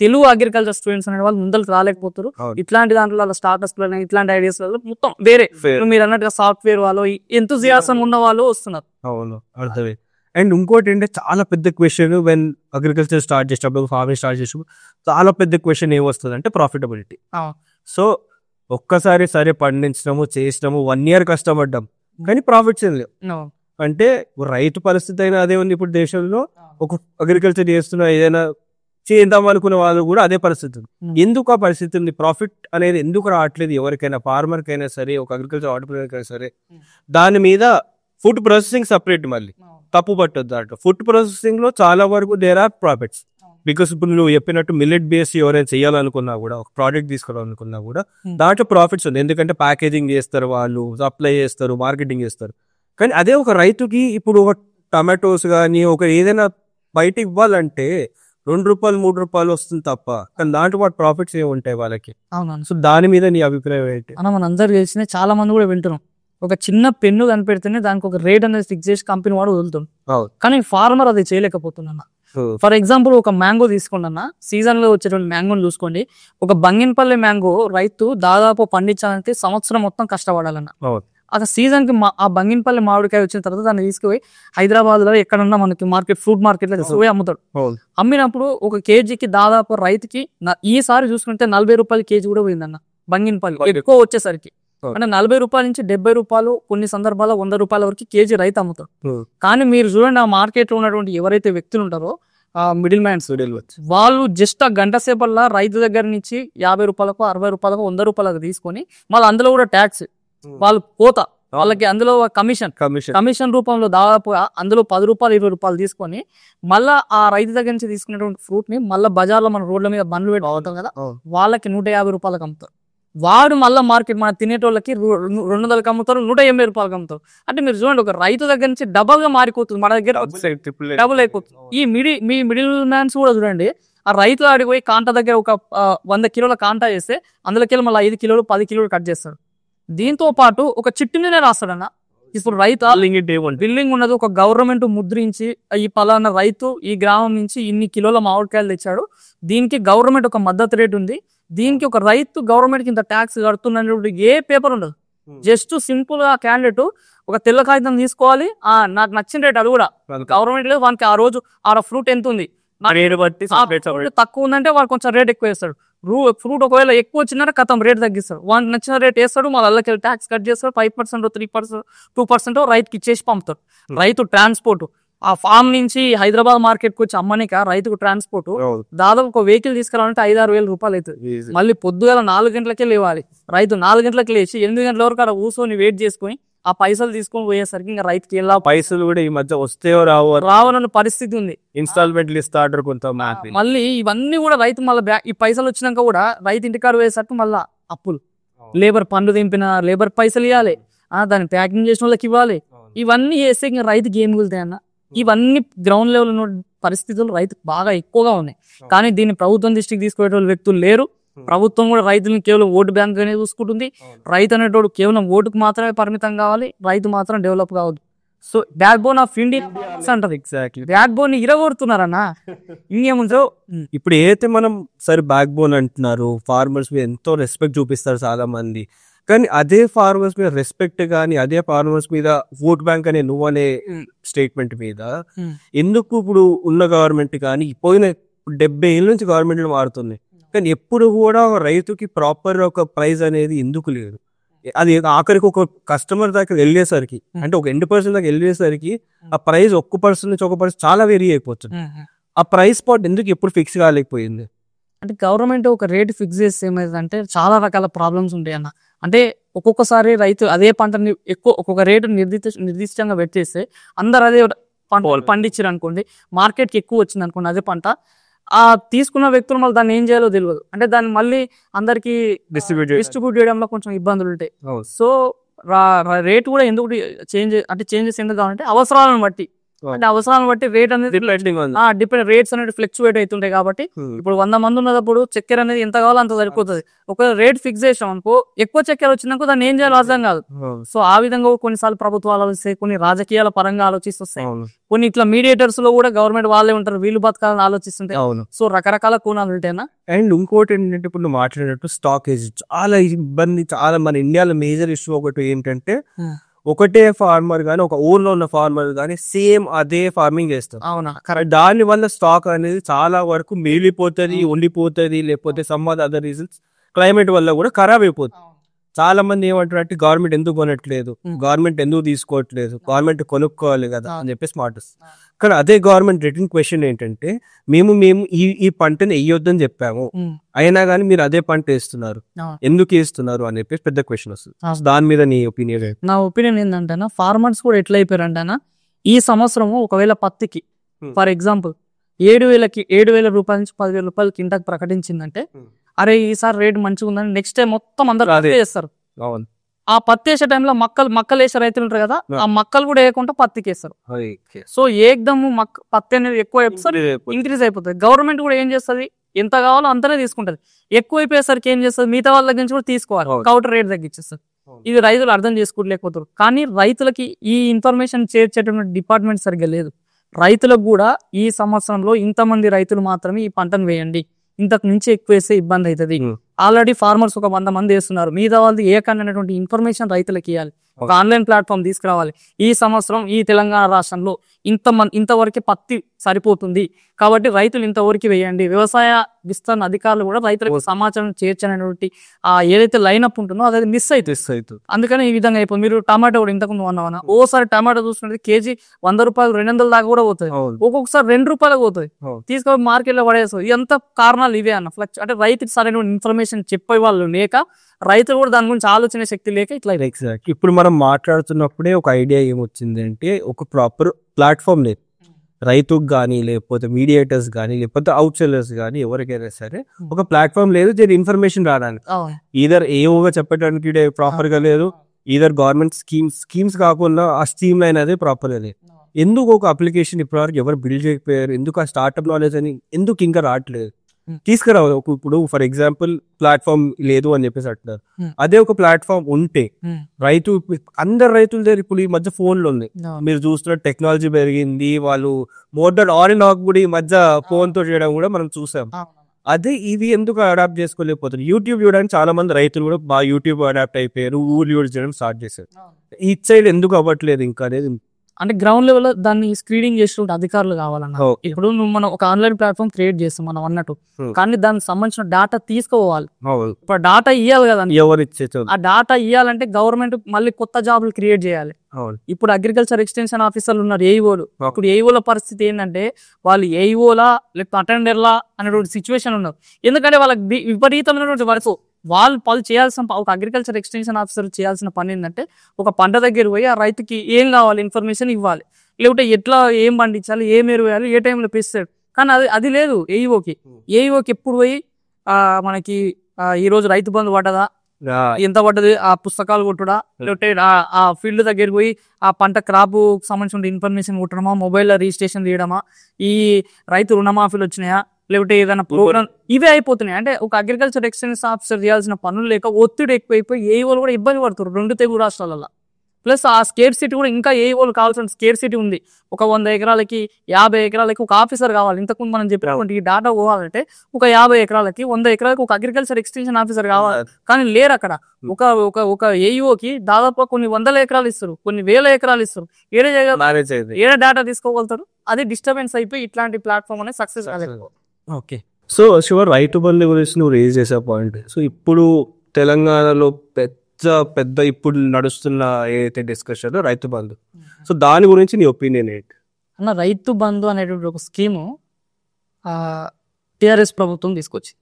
Telugu agriculture students అనే వాళ్ళు ముందరకు రాలేకపోతారు. ఇట్లాంటి దాంట్లో స్టార్టప్స్ ఇట్లాంటి ఐడియాస్ మొత్తం వేరే మీరు అన్నట్టుగా సాఫ్ట్వేర్ వాళ్ళు ఎంతూజియాసం ఉన్న వాళ్ళు వస్తున్నారు. అవును, అర్థమే. అండ్ ఇంకోటి ఏంటంటే చాలా పెద్ద క్వశ్చన్ వెన్ అగ్రికల్చర్ స్టార్ట్ చేసినప్పుడు, ఫార్మింగ్ స్టార్ట్ చేసినప్పుడు చాలా పెద్ద క్వశ్చన్ ఏమొస్తుంది అంటే ప్రాఫిటబిలిటీ. సో ఒక్కసారి సరే పండించినాము, చేసినాము, 1 year కష్టపడ్డాం కానీ ప్రాఫిట్స్ ఏం లేవు అంటే రైతు పరిస్థితి అయినా అదే ఉంది. ఇప్పుడు దేశంలో ఒక అగ్రికల్చర్ చేస్తున్న ఏదైనా చేద్దాం అనుకున్న వాళ్ళు కూడా అదే పరిస్థితి ఉంది. ఎందుకు ఆ పరిస్థితి ఉంది? ప్రాఫిట్ అనేది ఎందుకు రావట్లేదు ఎవరికైనా, ఫార్మర్ కైనా సరే, ఒక అగ్రికల్చర్ ఆంటర్‌ప్రెన్యూర్ కైనా సరే. దాని మీద ఫుడ్ ప్రాసెసింగ్ సపరేట్, మళ్ళీ తప్పు పట్టదు దాంట్లో. ఫుడ్ ప్రాసెసింగ్ లో చాలా వరకు దేర్ ఆర్ ప్రాఫిట్స్. బికాస్ ఇప్పుడు నువ్వు చెప్పినట్టు మిల్లెట్ బేస్ ఎవరైనా చేయాలనుకున్నా కూడా, ఒక ప్రోడక్ట్ తీసుకోవాలనుకున్నా కూడా దాంట్లో ప్రాఫిట్స్ ఉంది. ఎందుకంటే ప్యాకేజింగ్ చేస్తారు, వాళ్ళు సప్లై చేస్తారు, మార్కెటింగ్ చేస్తారు. కానీ అదే ఒక రైతుకి ఇప్పుడు ఒక టమాటోస్ కానీ ఒక ఏదైనా బయట ఇవ్వాలంటే ₹2-3 వస్తుంది తప్ప, కానీ దాంట్లో పాటు ప్రాఫిట్స్ ఏమి ఉంటాయి వాళ్ళకి. సో దాని మీద నీ అభిప్రాయం ఏంటి? మన అందరు తెలిసిన చాలా మంది కూడా వింటున్నాం, ఒక చిన్న పెన్ను కనిపెడితేనే దానికి ఒక రేట్ అనేది ఫిక్స్ చేసి కంపెనీ వాడు వదులుతుంది. కానీ ఫార్మర్ అది చేయలేకపోతున్నా. ఫర్ ఎగ్జాంపుల్ ఒక మ్యాంగో తీసుకోండి, సీజన్ లో వచ్చేటువంటి మ్యాంగోని చూసుకోండి. ఒక బంగినపల్లి మ్యాంగో రైతు దాదాపు పండించాలంటే సంవత్సరం మొత్తం కష్టపడాలన్న. అసలు సీజన్ కి ఆ బంగినపల్లి మామిడికాయ వచ్చిన తర్వాత దాన్ని తీసుకుపోయి హైదరాబాద్ లో ఎక్కడన్నా మనకి ఫ్రూట్ మార్కెట్ లో తీసుకుపోయి అమ్ముతాడు. అమ్మినప్పుడు ఒక కేజీకి దాదాపు రైతుకి ఈసారి చూసుకుంటే ₹40 కేజీ కూడా పోయిందన్న. బంగినపల్లి ఎక్కువ వచ్చేసరికి అంటే ₹40 నుంచి ₹70, కొన్ని సందర్భాల్లో ₹100 వరకు కేజీ రైతు అమ్ముతాడు. కానీ మీరు చూడండి ఆ మార్కెట్ లో ఉన్నటువంటి ఎవరైతే వ్యక్తులు ఉంటారో ఆ మిడిల్ మ్యాన్స్ వాళ్ళు జస్ట్ ఆ గంట సేపల్లా రైతు దగ్గర నుంచి ₹50, ₹60, ₹100 తీసుకొని మళ్ళీ అందులో కూడా ట్యాక్స్, వాళ్ళు కోత, వాళ్ళకి అందులో కమిషన్ రూపంలో దాదాపు అందులో ₹10, ₹20 తీసుకొని మళ్ళా ఆ రైతు దగ్గర నుంచి తీసుకునేటువంటి ఫ్రూట్ ని మళ్ళీ బజార్లో మన రోడ్ల మీద బండ్లు పెట్టి అవుతాం కదా, వాళ్ళకి ₹150 అమ్ముతారు. వాడు మళ్ళీ మార్కెట్ మన తినేటోళ్ళకి 200కి అమ్ముతారు, 180 రూపాయలకి అమ్ముతారు. అంటే మీరు చూడండి, ఒక రైతు దగ్గర నుంచి డబల్ గా మారిపోతుంది, మన దగ్గర డబుల్ అయిపోతుంది. మీ మిడిల్ మ్యాన్స్ కూడా చూడండి, ఆ రైతు ఆడికి పోయి కాంటా దగ్గర ఒక 100 కిలోల కాంటా చేస్తే అందులోకి మళ్ళీ 5 కిలోలు 10 కిలోలు కట్ చేస్తాడు. దీంతో పాటు ఒక చిట్టునే రాస్తాడన్న. ఇప్పుడు రైతు బిల్డింగ్ ఉన్నది, ఒక గవర్నమెంట్ ముద్రించి ఈ పలానా రైతు ఈ గ్రామం నుంచి ఇన్ని కిలోల మామిడికాయలు తెచ్చాడు, దీనికి గవర్నమెంట్ ఒక మద్దతు రేటు ఉంది, దీనికి ఒక రైతు గవర్నమెంట్ కి ఇంత ట్యాక్స్ కడుతున్నప్పుడు ఏ పేపర్ ఉండదు. జస్ట్ సింపుల్ గా క్యాండిడేట్ ఒక తెల్ల కాగితం తీసుకోవాలి, నాకు నచ్చిన రేట్, అది కూడా గవర్నమెంట్ లేదు, వానికి ఆ రోజు ఆ ఫ్రూట్ ఎంత ఉంది తక్కువ ఉందంటే వాడు కొంచెం రేట్ ఎక్కువ వేస్తాడు. ఫ్రూట్ ఒకవేళ ఎక్కువ వచ్చిందంటే కథం రేట్ తగ్గిస్తాడు, వాడికి నచ్చిన రేట్ వేస్తాడు, మళ్ళీ అల్లకి ట్యాక్స్ కట్ చేస్తాడు, 5% 3% 2% రైతుకి ఇచ్చేసి పంపుతాడు. రైతు ట్రాన్స్పోర్ట్, ఆ ఫామ్ నుంచి హైదరాబాద్ మార్కెట్ కు వచ్చి అమ్మనిక రైతుకు ట్రాన్స్పోర్ట్ దాదాపు ఒక వెహికల్ తీసుకురావాలంటే 5-6 వేల రూపాయలు అవుతుంది. మళ్ళీ పొద్దుగల 4 గంటలకే లేవాలి, రైతు 4 గంటలకు లేచి 8 గంటల వరకు అక్కడ కూర్చొని వెయిట్ చేసుకుని ఆ పైసలు తీసుకొని పోయేసరికి ఇంకా రైతుకి ఎలా పైసలు కూడా ఈ మధ్య వస్తే రావన్న పరిస్థితి ఉంది. ఇన్స్టాల్మెంట్లు ఇస్తాడు కొంత, మళ్ళీ ఇవన్నీ కూడా రైతు మళ్ళీ ఈ పైసలు వచ్చినాక కూడా రైతు ఇంటికాడ పోయేసరికి మళ్ళీ అప్పులు, లేబర్ పన్ను దింపిన లేబర్ పైసలు ఇవ్వాలి, దాన్ని ప్యాకింగ్ చేసిన వాళ్ళకి ఇవ్వాలి, ఇవన్నీ వేస్తే ఇంకా రైతుకి ఏం మిగులుతాయి అన్న. ఇవన్నీ గ్రౌండ్ లెవెల్ ఉన్న పరిస్థితులు రైతుకు బాగా ఎక్కువగా ఉన్నాయి. కానీ దీన్ని ప్రభుత్వం దృష్టికి తీసుకునే వ్యక్తులు లేరు. ప్రభుత్వం కూడా రైతులను కేవలం ఓటు బ్యాంక్ అనేది చూసుకుంటుంది. రైతు అనేటోడు కేవలం ఓటుకు మాత్రమే పరిమితం కావాలి, రైతు మాత్రం డెవలప్ కావద్దు. So backbone of India అంటారు. ఎగ్జాక్ట్లీ, బ్యాక్ బోన్ ఇరగొడుతున్నారన్న. ఇంకేముందో ఇప్పుడు ఏదైతే మనం సరే బ్యాక్ బోన్ అంటున్నారు, ఫార్మర్స్ మీద ఎంతో రెస్పెక్ట్ చూపిస్తారు చాలా మంది, కానీ అదే ఫార్మర్స్ మీద రెస్పెక్ట్ కానీ అదే ఫార్మర్స్ మీద ఓట్ బ్యాంక్ అనే నువ్వు అనే స్టేట్మెంట్ మీద ఎందుకు ఇప్పుడు ఉన్న గవర్నమెంట్ కానీ పోయిన 70 ఏళ్ళ నుంచి గవర్నమెంట్లు మారుతుంది, కానీ ఎప్పుడు కూడా రైతుకి ప్రాపర్ ఒక ప్రైస్ అనేది ఎందుకు లేదు? అది ఆఖరికి ఒక కస్టమర్ దగ్గర వెళ్ళేసరికి, అంటే ఒక ఎండ్ పర్సన్ దగ్గర వెళ్ళేసరికి ఆ ప్రైస్ ఒక్క పర్సన్ నుంచి ఒక పర్సన్ చాలా వేరీ అయిపోతుంది. ఆ ప్రైస్ స్పాట్ ఎందుకు ఎప్పుడు ఫిక్స్ కాలేకపోయింది? అంటే గవర్నమెంట్ ఒక రేట్ ఫిక్స్ చేస్తే ఏమైందంటే చాలా రకాల ప్రాబ్లమ్స్ ఉంటాయి అన్న. అంటే ఒక్కొక్కసారి రైతు అదే పంటని ఎక్కువ ఒక్కొక్క రేటు నిర్దిష్టంగా పెట్టేస్తే అందరు అదే పండించారు అనుకోండి, మార్కెట్కి ఎక్కువ వచ్చింది అనుకోండి అదే పంట, ఆ తీసుకున్న వ్యక్తులు మళ్ళీ దాన్ని ఏం చేయాలో తెలియదు. అంటే దాన్ని మళ్ళీ అందరికి డిస్ట్రిబ్యూట్ చేయడంలో కొంచెం ఇబ్బందులు ఉంటాయి. సో రేట్ కూడా ఎందుకు చేంజెస్ ఎందుకు కావాలంటే అవసరాలను బట్టి, అంటే అవసరాలను బట్టి రేట్ అనేది డిపెండ్, రేట్స్ అనేది ఫ్లక్చువేట్ అవుతుంటాయి. కాబట్టి ఇప్పుడు 100 మంది ఉన్నప్పుడు చక్కెర అనేది ఎంత కావాలో అంత సరిపోతుంది. ఒక రేట్ ఫిక్స్ చేసాం అనుకో, ఎక్కువ చక్కెర వచ్చినాక దాన్ని ఏం చేయాలో అర్థం కాదు. సో ఆ విధంగా కొన్నిసార్లు ప్రభుత్వాలు ఆలోచిస్తాయి, కొన్ని రాజకీయాల పరంగా ఆలోచిస్తాయి, కొన్ని ఇట్లా మీడియేటర్స్ లో కూడా గవర్నమెంట్ వాళ్ళే ఉంటారు, వీళ్ళు బతకాలని ఆలోచిస్తుంటాయి. సో రకరకాల కోణాలు ఉంటాయినా. అండ్ ఇంకోటి ఏంటంటే ఇప్పుడు నువ్వు మాట్లాడినట్టు స్టాకేజ్ చాలా ఇబ్బంది, చాలా మన ఇండియాలో మేజర్ ఇష్యూ ఒకటి ఏంటంటే ఒకటే ఫార్మర్ గానీ ఒక ఊర్లో ఉన్న ఫార్మర్ గానీ సేమ్ అదే ఫార్మింగ్ చేస్తారు. అవునా? దాని వల్ల స్టాక్ అనేది చాలా వరకు మిగిలిపోతుంది, ఉండిపోతుంది, లేకపోతే సమ్ అదర్ రీజన్స్ క్లైమేట్ వల్ల కూడా ఖరాబ్ అయిపోతుంది. చాలా మంది ఏమంటారంటే గవర్నమెంట్ ఎందుకు కొనట్లేదు, గవర్నమెంట్ ఎందుకు తీసుకోవట్లేదు, గవర్నమెంట్ కొనుక్కోవాలి కదా అని చెప్పేసి మాట్లాడుతుంది. కానీ అదే గవర్నమెంట్ రిటర్న్ క్వశ్చన్ ఏంటంటే మేము ఈ పంటని వేయొద్దని చెప్పాము, అయినా కానీ మీరు అదే పంట వేస్తున్నారు, ఎందుకు వేస్తున్నారు అని చెప్పేసి పెద్ద క్వశ్చన్ వస్తుంది. దాని మీద నీ ఒపీనియన్? నా ఒపీనియన్ ఏంటంటే ఫార్మర్స్ కూడా ఎట్లా అయిపోయారంటే ఈ సంవత్సరము ఒకవేళ పత్తికి ఫర్ ఎగ్జాంపుల్ 7,000 రూపాయల నుంచి 10,000 రూపాయలు కింటకు ప్రకటించిందంటే, అరే ఈసారి రేట్ మంచిగా ఉందని నెక్స్ట్ టైం మొత్తం అందరూ అదే చేస్తారు. ఆ పత్తి వేసే టైంలో మక్కలు వేసే రైతులు ఉంటారు కదా, ఆ మక్కలు కూడా వేయకుండా పత్తికి వేస్తారు. సో ఏకదమ్ పత్తి అనేది ఎక్కువ ఇంక్రీజ్ అయిపోతుంది. గవర్నమెంట్ కూడా ఏం చేస్తుంది, ఎంత కావాలో అంతనే తీసుకుంటది. ఎక్కువ అయిపోయేసరికి ఏం చేస్తుంది, మిగతా వాళ్ళ దగ్గర నుంచి కూడా తీసుకోవాలి, కౌంటర్ రేట్ తగ్గించేస్తారు. ఇది రైతులు అర్థం చేసుకోలేకపోతారు. కానీ రైతులకి ఈ ఇన్ఫర్మేషన్ చేర్చేటువంటి డిపార్ట్మెంట్ సరిగ్గా లేదు. రైతులకు కూడా ఈ సంవత్సరంలో ఇంతమంది రైతులు మాత్రమే ఈ పంటను వేయండి, ఇంతకు మించి ఎక్కువ వేస్తే ఇబ్బంది అవుతుంది. ఆల్రెడీ ఫార్మర్స్ ఒక 100 మంది వేస్తున్నారు, మిగతా వాళ్ళు ఏకన్నటువంటి ఇన్ఫర్మేషన్ రైతులకు ఇవ్వాలి, ఒక ఆన్లైన్ ప్లాట్ఫామ్ తీసుకురావాలి. ఈ సంవత్సరం ఈ తెలంగాణ రాష్ట్రంలో ఇంతవరకు పత్తి సరిపోతుంది కాబట్టి రైతులు ఇంతవరకు వేయండి. వ్యవసాయ విస్తరణ అధికారులు కూడా రైతులకు సమాచారం చేర్చనేటువంటి ఏదైతే లైనప్ ఉంటుందో అదే మిస్ అవుతుంది. అందుకని ఈ విధంగా అయిపోతుంది. మీరు టమాటో కూడా ఇంతకుముందు అన్నా, ఓసారి టమాటో చూసుకుంటే కేజీ 100 రూపాయలు 200 దాకా కూడా పోతుంది, ఒక్కొక్కసారి 2 రూపాయలకు పోతుంది, తీసుకొని మార్కెట్ లో పడేస్తుంది. ఎంత కారణాలు ఇవే అన్న అంటే రైతుకి సరైన ఇన్ఫర్మేషన్ చెప్పే వాళ్ళు లేక, రైతులు కూడా దాని గురించి ఆలోచన శక్తి లేక ఇట్లా. ఇప్పుడు మనం మాట్లాడుతున్నప్పుడే ఒక ఐడియా ఏమొచ్చింది అంటే ఒక ప్రాపర్ ప్లాట్ఫామ్ లేదు. రైతుకు కానీ లేకపోతే మీడియేటర్స్ కానీ లేకపోతే అవుట్ సెల్లర్స్ కానీ ఎవరికైనా సరే ఒక ప్లాట్ఫామ్ లేదు దీని ఇన్ఫర్మేషన్ రావడానికి. ఈధర్ ఏఓగా చెప్పడానికి ప్రాపర్ గా లేదు, ఈధర్ గవర్నమెంట్ స్కీమ్స్ కాకుండా ఆ స్ట్రీమ్ లైన్ అదే ప్రాపర్ లేదు. ఎందుకు ఒక అప్లికేషన్ ఇప్పటివరకు ఎవరు బిల్డ్ చేయకపోయారు, ఎందుకు ఆ స్టార్ట్అప్ నాలెడ్జ్ అని ఎందుకు ఇంకా రావట్లేదు, తీసుకురావాలి. ఇప్పుడు ఫర్ ఎగ్జాంపుల్ ప్లాట్ఫామ్ లేదు అని చెప్పేసి అంటున్నారు, అదే ఒక ప్లాట్ఫామ్ ఉంటే అందరు రైతుల దగ్గర ఇప్పుడు ఈ మధ్య ఫోన్లు ఉంది, మీరు చూస్తున్న టెక్నాలజీ పెరిగింది, వాళ్ళు more than on and of కూడా ఈ మధ్య ఫోన్ తో చేయడం కూడా మనం చూసాం. అదే ఇవి ఎందుకు అడాప్ట్ చేసుకోలేకపోతారు? యూట్యూబ్ చూడడానికి చాలా మంది రైతులు కూడా బాగా యూట్యూబ్ అడాప్ట్ అయిపోయారు, ఊరు యూజ్ చేయడం స్టార్ట్ చేశారు. ఈ సైడ్ ఎందుకు అవ్వట్లేదు ఇంకా అనేది? అంటే గ్రౌండ్ లెవెల్ దాన్ని స్క్రీనింగ్ చేస్తుంటే అధికారులు కావాలన్న. ఇప్పుడు మనం ఒక ఆన్లైన్ ప్లాట్ఫామ్ క్రియేట్ చేస్తాం మనం అన్నట్టు, కానీ దానికి సంబంధించిన డేటా తీసుకోవాలి. ఇప్పుడు డేటా ఇవ్వాలి కదా, ఎవరు ఇచ్చేది? ఆ డేటా ఇవ్వాలంటే గవర్నమెంట్ మళ్ళీ కొత్త జాబులు క్రియేట్ చేయాలి. ఇప్పుడు అగ్రికల్చర్ ఎక్స్టెన్షన్ ఆఫీసర్లు ఉన్నారు, ఏఈఓలు. ఇప్పుడు ఏఈఓల పరిస్థితి ఏంటంటే వాళ్ళు ఏఈఓలా లేకపోతే అటెండర్లా అనేటువంటి సిచ్యువేషన్ ఉన్నారు. ఎందుకంటే వాళ్ళకి విపరీతమైనటువంటి వరకు వాళ్ళు చేయాల్సిన ఒక అగ్రికల్చర్ ఎక్స్టెన్షన్ ఆఫీసర్ చేయాల్సిన పని ఏంటంటే ఒక పంట దగ్గర పోయి ఆ రైతుకి ఏం కావాలి ఇన్ఫర్మేషన్ ఇవ్వాలి, లేకపోతే ఎట్లా ఏం పండించాలి, ఏం ఎరువు వేయాలి, ఏ టైంలో పెస్తాడు. కానీ అది లేదు ఏఈఓకి. ఎప్పుడు పోయి మనకి ఈ రోజు రైతు బంధు పడ్డదా, ఎంత పడ్డది, ఆ పుస్తకాలు కొట్టుడా, లేకపోతే ఆ ఫీల్డ్ దగ్గరికి పోయి ఆ పంట క్రాప్ సంబంధించిన ఇన్ఫర్మేషన్ కొట్టడమా, మొబైల్లో రిజిస్ట్రేషన్ తీయడమా, ఈ రైతు రుణమాఫీలు వచ్చినాయా, లేకపోతే ఏదైనా ప్రోగ్రామ్, ఇవే అయిపోతున్నాయి. అంటే ఒక అగ్రికల్చర్ ఎక్స్టెన్షన్ ఆఫీసర్ చేయాల్సిన పనులు లేక ఒత్తిడి ఎక్కువైపోయి ఏఈఓలు కూడా ఇబ్బంది పడుతున్నారు 2 తెలుగు రాష్ట్రాలలో. ప్లస్ ఆ స్కేర్ సిటీ కూడా ఇంకా ఏఈఓలు కావాల్సిన స్కేర్ సిటీ ఉంది. ఒక 100 ఎకరాలకి 50 ఎకరాలకి ఒక ఆఫీసర్ కావాలి. ఇంతకుముందు మనం చెప్పినటువంటి ఈ డేటా పోవాలంటే ఒక 50 ఎకరాలకి 100 ఎకరాలకి ఒక అగ్రికల్చర్ ఎక్స్టెన్షన్ ఆఫీసర్ కావాలి. కానీ లేరు అక్కడ. ఒక ఏఈఓకి దాదాపు కొన్ని 100 ఎకరాలు ఇస్తారు, కొన్ని 1000 ఎకరాలు ఇస్తారు. ఏడ డేటా తీసుకోగలుగుతారు? అది డిస్టర్బెన్స్ అయిపోయి ఇట్లాంటి ప్లాట్ఫామ్ అనేది సక్సెస్ కాలేదు. ఓకే, సో శివ, రైతు బంధు గురించి నువ్వు రేజ్ చేసే పాయింట్. సో ఇప్పుడు తెలంగాణలో పెద్ద ఇప్పుడు నడుస్తున్న ఏదైతే డిస్కషన్ రైతు బంధు, సో దాని గురించి నీ ఒపీనియన్ ఏంటి అన్న? రైతు బంధు అనేటువంటి ఒక స్కీము టిఆర్ఎస్ ప్రభుత్వం తీసుకొచ్చి,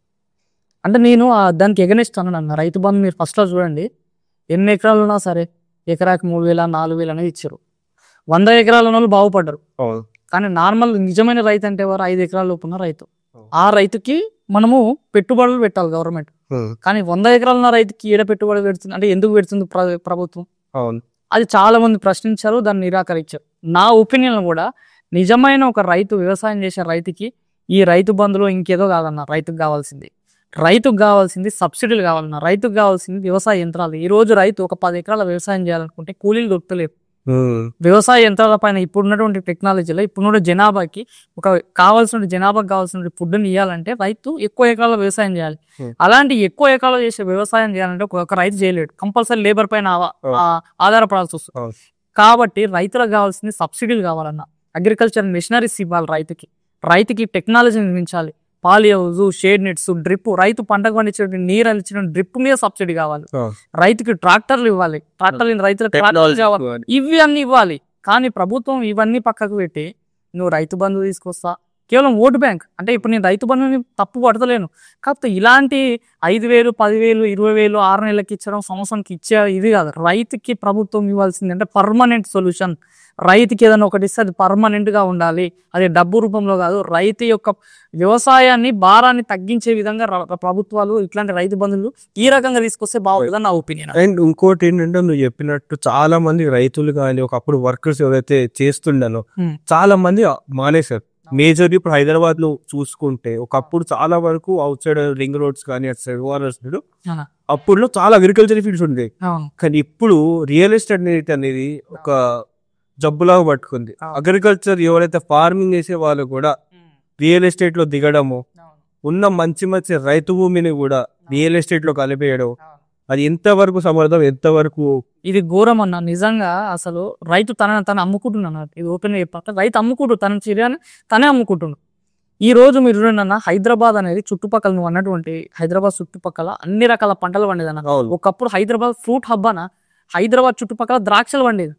అంటే నేను దానికి ఎగనెస్ట్ అన్న. రైతు బంధు మీరు ఫస్ట్లో చూడండి, ఎన్ని ఎకరాలు ఉన్నా సరే ఎకరాకి 3000 4000 అనేది ఇచ్చారు. 100 ఎకరాలు ఉన్న వాళ్ళు బాగుపడ్డారు. కానీ నార్మల్ నిజమైన రైతు అంటే వారు 5 ఎకరాల లోపు ఉన్న రైతు, ఆ రైతుకి మనము పెట్టుబడులు పెట్టాలి గవర్నమెంట్. కానీ 100 ఎకరాలు ఉన్న రైతుకి ఏడ పెట్టుబడి పెడుతుంది అంటే ఎందుకు పెడుతుంది ప్రభుత్వం? అది చాలా మంది ప్రశ్నించారు, దాన్ని నిరాకరించారు. నా ఒపీనియన్ కూడా నిజమైన ఒక రైతు, వ్యవసాయం చేసే రైతుకి ఈ రైతు బంధులో ఇంకేదో కాదన్న. రైతుకు కావాల్సింది సబ్సిడీలు కావాలన్న. రైతుకు కావాల్సింది వ్యవసాయ యంత్రాలు. ఈ రోజు రైతు ఒక 10 ఎకరాల వ్యవసాయం చేయాలనుకుంటే కూలీలు దొరకలేరు. వ్యవసాయ యంత్రాల పైన ఇప్పుడున్నటువంటి టెక్నాలజీలో ఇప్పుడున్న జనాభాకి జనాభాకి కావాల్సిన ఫుడ్ని ఇవ్వాలంటే రైతు ఎక్కువ ఎకరాల వ్యవసాయం చేయాలి. అలాంటి ఎక్కువ ఎకరాలు చేసే వ్యవసాయం చేయాలంటే ఒక రైతు చేయలేడు, కంపల్సరీ లేబర్ పైన ఆధారపడాల్సి వస్తుంది. కాబట్టి రైతులకు కావాల్సింది సబ్సిడీలు కావాలన్న. అగ్రికల్చర్ మిషనరీస్ ఇవ్వాలి రైతుకి టెక్నాలజీ నిర్మించాలి. పాలి హౌస్, షేడ్ నెట్స్, డ్రిప్, రైతు పంటకు పండించే నీరు అందించిన డ్రిప్ మీద సబ్సిడీ కావాలి. రైతుకి ట్రాక్టర్లు ఇవ్వాలి, రైతులకు కావాలి, ఇవి అన్ని ఇవ్వాలి. కానీ ప్రభుత్వం ఇవన్నీ పక్కకు పెట్టి నువ్వు రైతు బంధు తీసుకొస్తా, కేవలం ఓటు బ్యాంక్. అంటే ఇప్పుడు నేను రైతు బంధుని తప్పు పడతలేను, కాకపోతే ఇలాంటి 5000, 10,000, 20,000 6 నెలలకి ఇచ్చడం, సంవత్సరానికి ఇచ్చే ఇది కాదు. రైతుకి ప్రభుత్వం ఇవ్వాల్సింది అంటే పర్మనెంట్ సొల్యూషన్. రైతుకి ఏదైనా ఒకటి ఇస్తే అది పర్మనెంట్ గా ఉండాలి, అది డబ్బు రూపంలో కాదు. రైతు యొక్క వ్యవసాయాన్ని భారాన్ని తగ్గించే విధంగా ప్రభుత్వాలు ఇట్లాంటి రైతు బంధువులు ఈ రకంగా తీసుకొస్తే బాగుంటుందని నా ఒపీనియన్. అండ్ ఇంకోటి ఏంటంటే నువ్వు చెప్పినట్టు చాలా మంది రైతులు కానీ ఒకప్పుడు వర్కర్స్ ఎవరైతే చేస్తుండనో చాలా మంది మానేశారు. మేజర్లీ ఇప్పుడు హైదరాబాద్ లో చూసుకుంటే ఒకప్పుడు చాలా వరకు అవుట్ సైడ్ రింగ్ రోడ్స్ కానీ అటు సైడ్ ఓఆర్ఎస్ అప్పుడు చాలా అగ్రికల్చర్ ఫీల్డ్స్ ఉండేవి. కానీ ఇప్పుడు రియల్ ఎస్టేట్ అనేది ఒక జబ్బులాగా పట్టుకుంది. అగ్రికల్చర్ ఎవరైతే ఫార్మింగ్ చేసే వాళ్ళు కూడా రియల్ ఎస్టేట్ లో దిగడము, ఉన్న మంచి రైతు భూమిని కూడా రియల్ ఎస్టేట్ లో కలిపేయడం, అది ఎంతవరకు సమర్థం, ఎంతవరకు ఇది ఘోరం అన్న. నిజంగా అసలు రైతు తను అమ్ముకుంటున్నాను, ఇది ఓపెన్ గా చెప్పాలి. రైతు అమ్ముకుంటు తన చర్యని తనే అమ్ముకుంటున్నాడు. ఈ రోజు మీరు చూడండి, హైదరాబాద్ అనేది చుట్టుపక్కల నువ్వు అన్నటువంటి హైదరాబాద్ చుట్టుపక్కల అన్ని రకాల పంటలు పండేదన్న. ఒకప్పుడు హైదరాబాద్ ఫ్రూట్ హబ్ అన్న. హైదరాబాద్ చుట్టుపక్కల ద్రాక్షలు పండేది.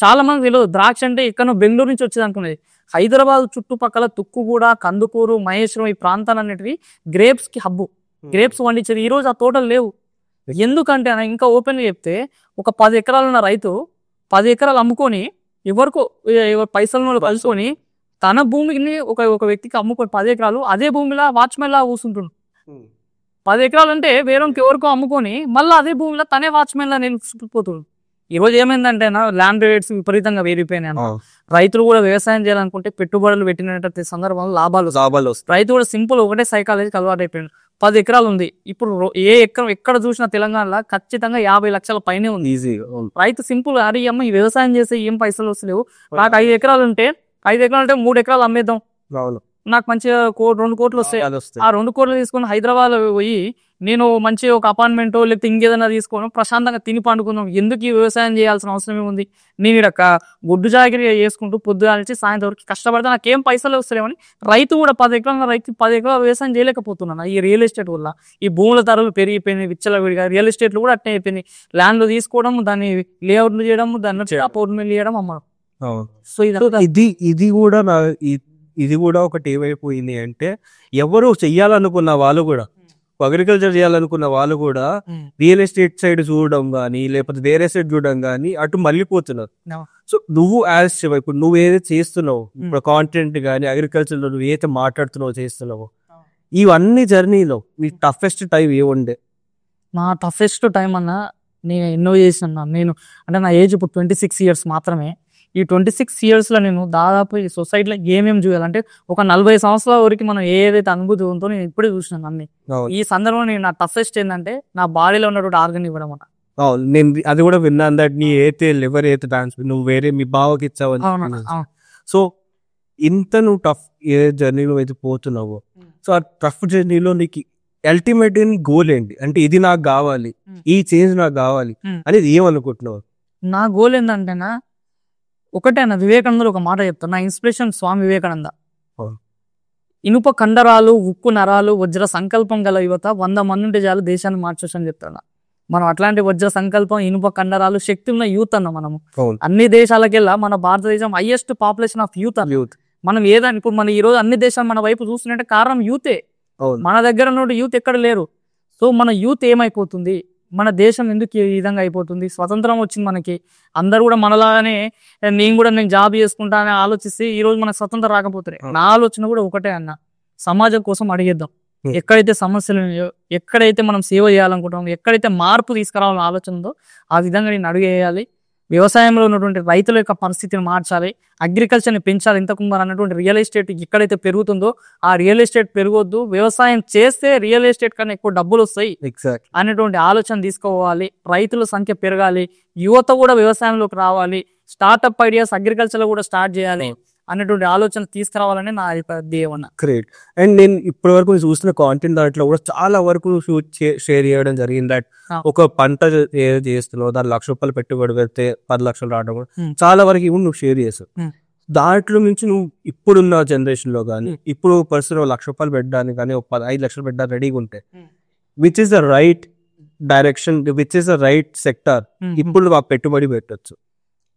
చాలా మంది తెలియదు ద్రాక్ష అంటే ఇక్కడ బెంగళూరు నుంచి వచ్చేది అనుకునేది. హైదరాబాద్ చుట్టుపక్కల తుక్కుగూడ, కందుకూరు, మహేశ్వరం ఈ ప్రాంతాలన్నిటివి గ్రేప్స్ కి హబ్బు. గ్రేప్స్ పండించేది. ఈ రోజు ఆ తోటలు లేవు. ఎందుకంటే ఇంకా ఓపెన్ గా చెప్తే ఒక 10 ఎకరాలు ఉన్న రైతు 10 ఎకరాలు అమ్ముకొని ఎవరికో పైసలను కలుసుకొని తన భూమిని ఒక వ్యక్తికి అమ్ముకొని 10 ఎకరాలు అదే భూమిలో వాచ్మెన్ లా కూర్చుంటుండు. 10 ఎకరాలు అంటే వేరొకరికి ఎవరికో అమ్ముకొని మళ్ళీ అదే భూమిలో తనే వాచ్మెన్ లా నిలిచిపోతుడు. ఈ రోజు ఏమైందంటే ల్యాండ్ రేట్స్ విపరీతంగా పెరిగిపోయినాయి. రైతులు కూడా వ్యవసాయం చేయాలనుకుంటే పెట్టుబడులు పెట్టినట్టు సందర్భంలో లాభాలు వస్తాయి. రైతు కూడా సింపుల్ ఒకటే సైకాలజీకి అలవాటు అయిపోయింది. 10 ఎకరాలు ఉంది. ఇప్పుడు ఎక్కడ చూసినా తెలంగాణలో ఖచ్చితంగా 50 లక్షల పైనే ఉంది. రైతు సింపుల్ అరే అమ్మ ఈ వ్యవసాయం చేస్తే ఏం పైసలు వస్తలేవు, నాకు 5 ఎకరాలు ఉంటే 3 ఎకరాలు అమ్మేద్దాం, నాకు మంచిగా 2 కోట్లు వస్తాయి. ఆ 2 కోట్లు తీసుకొని హైదరాబాద్ పోయి నేను మంచి ఒక అపార్ట్మెంట్ లేకపోతే ఇంకేదైనా తీసుకొని ప్రశాంతంగా తిని పండుకుందాం. ఎందుకు ఈ వ్యవసాయం చేయాల్సిన అవసరం ఏముంది? నేను ఇక్కడ గుడ్డు జాగిరి చేసుకుంటూ పొద్దుగా నుంచి సాయంత్రం వరకు కష్టపడితే నాకేం పైసలు వస్తలేమని రైతు కూడా 10 ఎకరాల వ్యవసాయం చేయలేకపోతున్నాను. ఈ రియల్ ఎస్టేట్ వల్ల ఈ భూముల ధరలు పెరిగిపోయినాయి విచ్చలవిడిగా. రియల్ ఎస్టేట్లు కూడా అట్నే అయిపోయినాయి. ల్యాండ్లు తీసుకోవడం, దాన్ని లేఅవుట్లు చేయడం, దాన్ని అపార్ట్మెంట్ చేయడం, అమ్మడం. సో ఇది కూడా ఒకటి ఏమైపోయింది అంటే ఎవరు చెయ్యాలనుకున్న వాళ్ళు కూడా అగ్రికల్చర్ చేయాలనుకున్న వాళ్ళు కూడా రియల్ ఎస్టేట్ సైడ్ చూడడం కానీ లేకపోతే వేరే సైడ్ చూడడం కానీ అటు మళ్ళీపోతున్నారు. సో నువ్వు యాజ్ శివ ఇప్పుడు నువ్వు ఏదైతే చేస్తున్నావు, ఇప్పుడు కాంటెంట్ కానీ అగ్రికల్చర్ లో నువ్వు ఏదైతే మాట్లాడుతున్నావు చేస్తున్నావు, ఇవన్నీ జర్నీలో మీ టఫెస్ట్ టైం ఏముండే? నా టఫెస్ట్ టైం అన్నా నేను ఎన్నో చేసిన. నేను అంటే నా ఏజ్ ఇప్పుడు 26 years మాత్రమే. ఈ 26 years లో నేను దాదాపు ఈ సొసైటీలో ఏమేమి చూడాలంటే ఒక 40 సంవత్సరాల వరకు మనం ఏదైతే అనుభూతి ఉందో నేను ఇప్పుడే చూసినాను అన్ని. ఈ సందర్భంలో నేను నా టఫెస్ట్ ఏంటంటే నా బాడీలో ఉన్నటువంటి ఆర్గన్ ఇవ్వడం అన్నమాట. నేను అది కూడా విన్నాను దట్ నీ అయితే లివర్ అయితే ట్రాన్స్ఫర్ నువ్వు వేరే మీ బావకి ఇచ్చావని. సో ఇంత నువ్వు టఫ్ ఏ జర్నీలో అయితే పోతున్నావో, సో ఆ టఫ్ జర్నీలో నీకు అల్టిమేట్ గోల్ ఏంటి? అంటే ఇది నాకు కావాలి, ఈ చేంజ్ నాకు కావాలి అనేది ఏమనుకుంటున్నావు? నా గోల్ ఏంటంటేనా ఒకటే అన్న, వివేకానంద ఒక మాట చెప్తాను. నా ఇన్స్పిరేషన్ స్వామి వివేకానంద. ఇనుప కండరాలు, ఉక్కు నరాలు, వజ్ర సంకల్పం గల యువత 100 మంది ఉంటే చాలు దేశాన్ని మార్చొచ్చు అని చెప్తాను. మనం అట్లాంటి వజ్ర సంకల్పం, ఇనుప కండరాలు, శక్తి ఉన్న యూత్ అన్న. మనము అన్ని దేశాలకెళ్ళా మన భారతదేశం హైయెస్ట్ పాపులేషన్ ఆఫ్ యూత్. మనం ఏదైనా ఇప్పుడు మన ఈ రోజు అన్ని దేశాలు మన వైపు చూస్తున్నట్టే కారణం యూతే. మన దగ్గర ఉన్న యూత్ ఎక్కడ లేరు. సో మన యూత్ ఏమైపోతుంది, మన దేశం ఎందుకు ఈ విధంగా అయిపోతుంది? స్వతంత్రం వచ్చింది మనకి, అందరు కూడా మనలాగానే నేను జాబ్ చేసుకుంటా అని ఆలోచిస్తే ఈ రోజు మనకు స్వతంత్రం రాకపోతే నా ఆలోచన కూడా ఒకటే అన్న, సమాజం కోసం అడిగేద్దాం. ఎక్కడైతే సమస్యలు ఉన్నాయో, ఎక్కడైతే మనం సేవ చేయాలనుకుంటామో, ఎక్కడైతే మార్పు తీసుకురావాలని ఆలోచన ఉందో ఆ విధంగా నేను అడుగేయాలి. వ్యవసాయంలో ఉన్నటువంటి రైతుల యొక్క పరిస్థితిని మార్చాలి, అగ్రికల్చర్ని పెంచాలి. ఇంతకుముందు అన్నటువంటి రియల్ ఎస్టేట్ ఎక్కడైతే పెరుగుతుందో ఆ రియల్ ఎస్టేట్ పెరగొద్దు, వ్యవసాయం చేస్తే రియల్ ఎస్టేట్ కన్నా ఎక్కువ డబ్బులు వస్తాయి అనేటువంటి ఆలోచన తీసుకోవాలి. రైతుల సంఖ్య పెరగాలి, యువత కూడా వ్యవసాయంలోకి రావాలి, స్టార్ట్అప్ ఐడియాస్ అగ్రికల్చర్లో కూడా స్టార్ట్ చేయాలి అనేటువంటి ఆలోచన తీసుకురావాలని నా ధ్యేయం. గ్రేట్. అండ్ నేను ఇప్పటి వరకు చూసిన కాంటెంట్ దాంట్లో కూడా చాలా వరకు షేర్ చేయడం జరిగింది దట్ ఒక పంట చేస్తున్నావు, దాని ₹1,00,000 పెట్టుబడి పెడితే 10 లక్షలు రావడం కూడా చాలా వరకు నువ్వు షేర్ చేస్తావు. దాంట్లో నుంచి నువ్వు ఇప్పుడున్న జనరేషన్ లో కానీ ఇప్పుడు పర్సన్ ₹1,00,000 పెట్టడానికి కానీ 5 లక్షలు పెట్టడానికి రెడీగా ఉంటే which is the right direction, which is the right sector ఇప్పుడు ఆ పెట్టుబడి పెట్టచ్చు?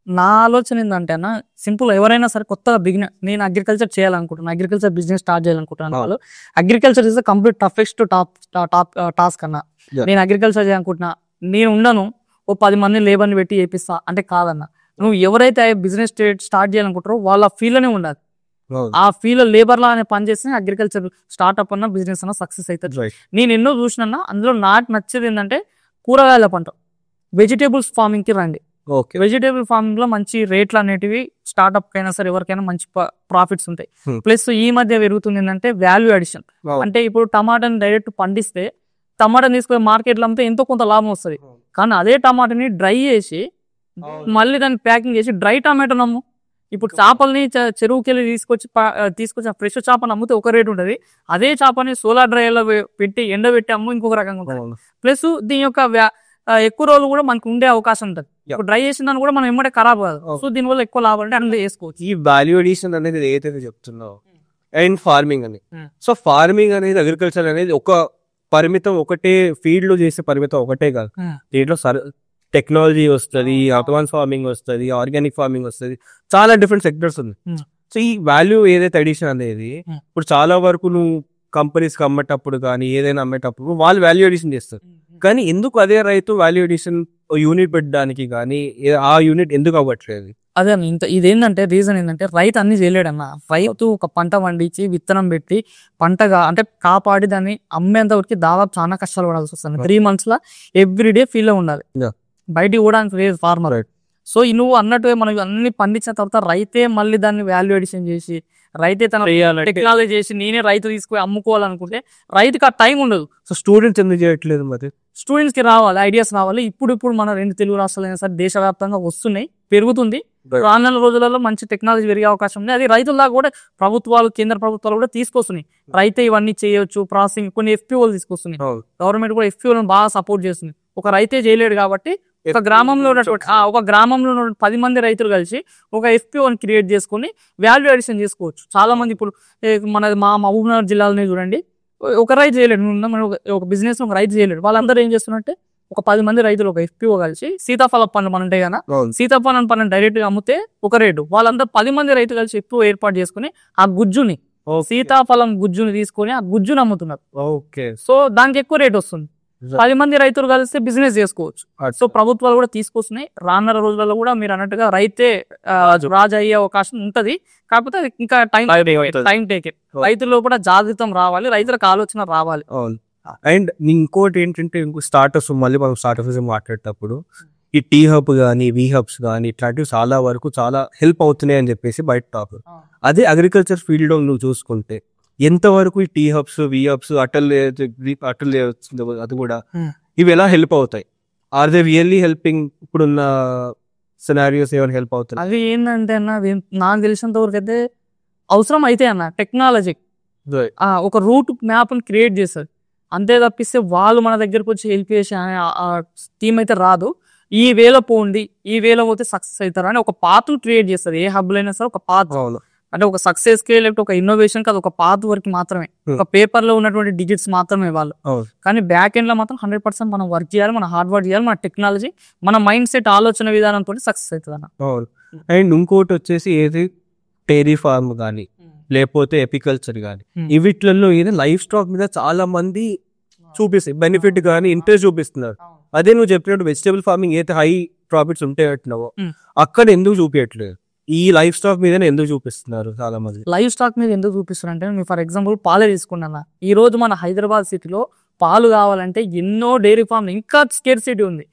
నా ఆలోచన ఏంటంటే అన్న సింపుల్, ఎవరైనా సరే కొత్తగా బిగినర్, నేను అగ్రికల్చర్ చేయాలనుకుంటున్నాను, అగ్రికల్చర్ బిజినెస్ స్టార్ట్ చేయాలనుకుంటున్నాను వాళ్ళు, agriculture is complete toughest task అన్న. నేను అగ్రికల్చర్ చేయాలనుకుంటున్నా, నేను ఉండను ఓ 10 మంది లేబర్ని పెట్టి చేపిస్తా అంటే కాదన్న. నువ్వు ఎవరైతే బిజినెస్ స్టార్ట్ చేయాలనుకుంటారో వాళ్ళ ఫీల్డ్లోనే ఉండాలి. ఆ ఫీల్డ్ లేబర్ లా అనే పని చేస్తే అగ్రికల్చర్ స్టార్ట్అప్ అన్న బిజినెస్ అన్న సక్సెస్ అవుతుంది. నేను ఎన్నో చూసినా అందులో నాకు నచ్చేది ఏంటంటే కూరగాయల పంట, వెజిటేబుల్స్ ఫార్మింగ్ కి రండి. వెజిటేబుల్ ఫార్మింగ్ లో మంచి రేట్లు అనేటివి స్టార్ట్అప్ కైనా సరే ఎవరికైనా మంచి ప్రాఫిట్స్ ఉంటాయి. ప్లస్ ఈ మధ్య పెరుగుతుంది ఏంటంటే వాల్యూ అడిషన్. అంటే ఇప్పుడు టమాటాని డైరెక్ట్ పండిస్తే టమాటాని తీసుకుని మార్కెట్లో అమ్మితే ఎంతో కొంత లాభం వస్తుంది. కానీ అదే టమాటాని డ్రై చేసి మళ్ళీ దాన్ని ప్యాకింగ్ చేసి డ్రై టమాటో నమ్ము. ఇప్పుడు చేపల్ని చెరువుకి వెళ్ళి తీసుకొచ్చి ఫ్రెష్ చేపని అమ్మితే ఒక రేటు ఉంటుంది, అదే చేపని సోలార్ డ్రైలో పెట్టి ఎండబెట్టి అమ్ము ఇంకొక రకంగా ఉంటుంది. ప్లస్ దీని యొక్క ఎక్కువ రోజులు కూడా మనకు ఉండే అవకాశం ఉంటుంది. ఇప్పుడు డ్రై చేసిన దాన్ని కూడా మనం ఏమంటే ఖరాబ్ కాదు. సో దీనివల్ల ఎక్కువ లాభం అంటే అందులో వేసుకోవచ్చు. ఈ వాల్యూ అడిషన్ అనేది ఏదైతే చెప్తున్నావు అండ్ ఫార్మింగ్ అని, సో ఫార్మింగ్ అనేది అగ్రికల్చర్ అనేది ఒక పరిమితం ఒకటే ఫీల్డ్ లో చేసే పరిమితం ఒకటే కాదు. దీంట్లో టెక్నాలజీ వస్తుంది, అడ్వాన్స్ ఫార్మింగ్ వస్తుంది, ఆర్గానిక్ ఫార్మింగ్ వస్తుంది, చాలా డిఫరెంట్ సెక్టర్స్ ఉంది. సో ఈ వాల్యూ ఏదైతే అడిషన్ అనేది ఇప్పుడు చాలా వరకు నువ్వు కంపెనీస్కి అమ్మేటప్పుడు కానీ ఏదైనా అమ్మేటప్పుడు వాళ్ళు వాల్యూ అడిషన్ చేస్తారు. కానీ ఎందుకు అదే రైతు వాల్యూ అడిషన్ యూనిట్ పెట్టడానికి కానీ ఆ యూనిట్ ఎందుకు అవ్వట్లేదు? అదే అన్న, ఇదేంటంటే రీజన్ ఏంటంటే రైతు అన్ని చేయలేడన్న. రైతు ఒక పంట పండించి విత్తనం పెట్టి పంటగా అంటే కాపాడి దాన్ని అమ్మేంత వరకు దాదాపు చాలా కష్టాలు పడాల్సి వస్తుంది. 3 months లా ఎవ్రీడే ఫీల్డ్ లో ఉండాలి, బయటికి కూడా లేదు ఫార్మర్. సో నువ్వు అన్నట్టు మనం అన్ని పండించిన తర్వాత రైతే మళ్ళీ దాన్ని వాల్యూ అడిషన్ చేసి రైతే తన టెక్నాలజీ చేసి నేనే రైతు తీసుకుని అమ్ముకోవాలనుకుంటే రైతుకి ఆ టైం ఉండదు. సో స్టూడెంట్స్ ఎందుకు చేయట్లేదు మరి? స్టూడెంట్స్ కి రావాలి, ఐడియాస్ రావాలి. ఇప్పుడు మన 2 తెలుగు రాష్ట్రాలైనా సరే దేశవ్యాప్తంగా వస్తున్నాయి, పెరుగుతుంది. రానున్న రోజులలో మంచి టెక్నాలజీ పెరిగే అవకాశం ఉంది. అది రైతుల్లా కూడా ప్రభుత్వాలు, కేంద్ర ప్రభుత్వాలు కూడా తీసుకొస్తున్నాయి. రైతే ఇవన్నీ చేయొచ్చు, ప్రాసెసింగ్ కొన్ని FPOలు తీసుకొస్తున్నాయి. గవర్నమెంట్ కూడా FPOలను బాగా సపోర్ట్ చేస్తుంది. ఒక రైతే చేయలేడు కాబట్టి ఒక గ్రామంలో ఉన్నటువంటి 10 మంది రైతులు కలిసి ఒక FPOని క్రియేట్ చేసుకుని వాల్యూ అడిషన్ చేసుకోవచ్చు. చాలా మంది ఇప్పుడు మా మహబూబ్నగర్ జిల్లాలోనే చూడండి, ఒక రైతు చేయలేడు, ఒక బిజినెస్ ఒక రైతు చేయలేడు. వాళ్ళందరూ ఏం చేస్తున్నట్టే ఒక 10 మంది రైతులు ఒక FPO కలిసి సీతాఫల పండ్లు మన ఉంటాయి కదా, సీతాఫలం పండ్లను డైరెక్ట్ గా అమ్మితే ఒక రేటు, వాళ్ళందరూ 10 మంది రైతులు కలిసి FPO ఏర్పాటు చేసుకుని ఆ గుజ్జుని సీతాఫలం గుజ్జుని తీసుకొని ఆ గుజ్జుని అమ్ముతున్నారు. సో దానికి ఎక్కువ రేట్ వస్తుంది. 10 మంది రైతులు కలిస్తే బిజినెస్ చేసుకోవచ్చు. సో ప్రభుత్వాలు కూడా తీసుకొస్తున్నాయి. రానున్న రోజులలో కూడా మీరు అన్నట్టుగా రైతే రాజు అయ్యే అవకాశం ఉంటది. కాకపోతే అది ఇంకా టైం టేక్. రైతుల్లో కూడా జాగృతం రావాలి, రైతులకు ఆలోచన రావాలి. అండ్ ఇంకోటి ఏంటంటే స్టార్టప్స్, మళ్ళీ మనం స్టార్టప్స్ మాట్లాడేటప్పుడు ఈ టీ హబ్ కానీ వి హబ్స్ కానీ ఇట్లాంటివి చాలా వరకు చాలా హెల్ప్ అవుతున్నాయి అని చెప్పేసి బయట టాక్. అదే అగ్రికల్చర్ ఫీల్డ్ నువ్వు చూసుకుంటే ఎంతవరకు ఈ T hubs, we hubs, Atal అది కూడా ఇవి ఎలా హెల్ప్ అవుతాయి? Are they really helping? ఇప్పుడున్న సినారియోస్ ఏమైనా హెల్ప్ అవుతాయి? అవి ఏంటంటే అన్న, నాకు తెలిసినంత వరకు అయితే అవసరం అయితే అన్న టెక్నాలజీ ఒక రూట్ మ్యాప్ క్రియేట్ చేస్తారు. అంతే తప్పిస్తే వాళ్ళు మన దగ్గరకు వచ్చి హెల్ప్ చేసే టీం అయితే రాదు. ఈ వేలో పోండి, ఈ వేలో పోతే సక్సెస్ అవుతారు అని ఒక పాత్ క్రియేట్ చేస్తారు. ఏ హబ్ అయినా సరే ఒక పాత్, అంటే ఒక సక్సెస్ కి లేకపోతే ఒక ఇన్నోవేషన్ కి అది ఒక పాత్ వరకు మాత్రమే, ఒక పేపర్ లో ఉన్నటువంటి డిజిట్స్ మాత్రమే వాళ్ళు. కానీ బ్యాక్ ఎండ్ లో మాత్రం 100% మనం వర్క్ చేయాలి, మన హార్డ్ వర్క్ చేయాలి, మన టెక్నాలజీ, మన మైండ్ సెట్, ఆలోచన విధానంతో సక్సెస్ అవుతుంది అన్న. అండ్ ఇంకోటి వచ్చేసి ఏది డైరీ ఫార్మ్ కానీ లేకపోతే ఎపికల్చర్ కానీ వీటిలలో ఏదో లైఫ్ స్టాక్ మీద చాలా మంది చూపిస్తాయి బెనిఫిట్ కానీ ఇంట్రెస్ట్ చూపిస్తున్నారు. అదే నువ్వు చెప్పినట్టు వెజిటబుల్ ఫార్మింగ్ అయితే హై ప్రాఫిట్స్ ఉంటాయో అక్కడ ఎందుకు చూపించట్లేదు? ఈ లైఫ్ స్టాక్ మీద ఎందుకు చూపిస్తున్నారు చాలా మంది? లైఫ్ స్టాక్ మీద ఎందుకు చూపిస్తున్నారు అంటే, మీరు ఫర్ ఎగ్జాంపుల్ పాలే తీసుకున్నా, ఈ రోజు మన హైదరాబాద్ సిటీలో పాలు కావాలంటే ఎన్నో డైరీ ఫార్మ్ ఇంకా స్కేర్సిటీ ఉంది.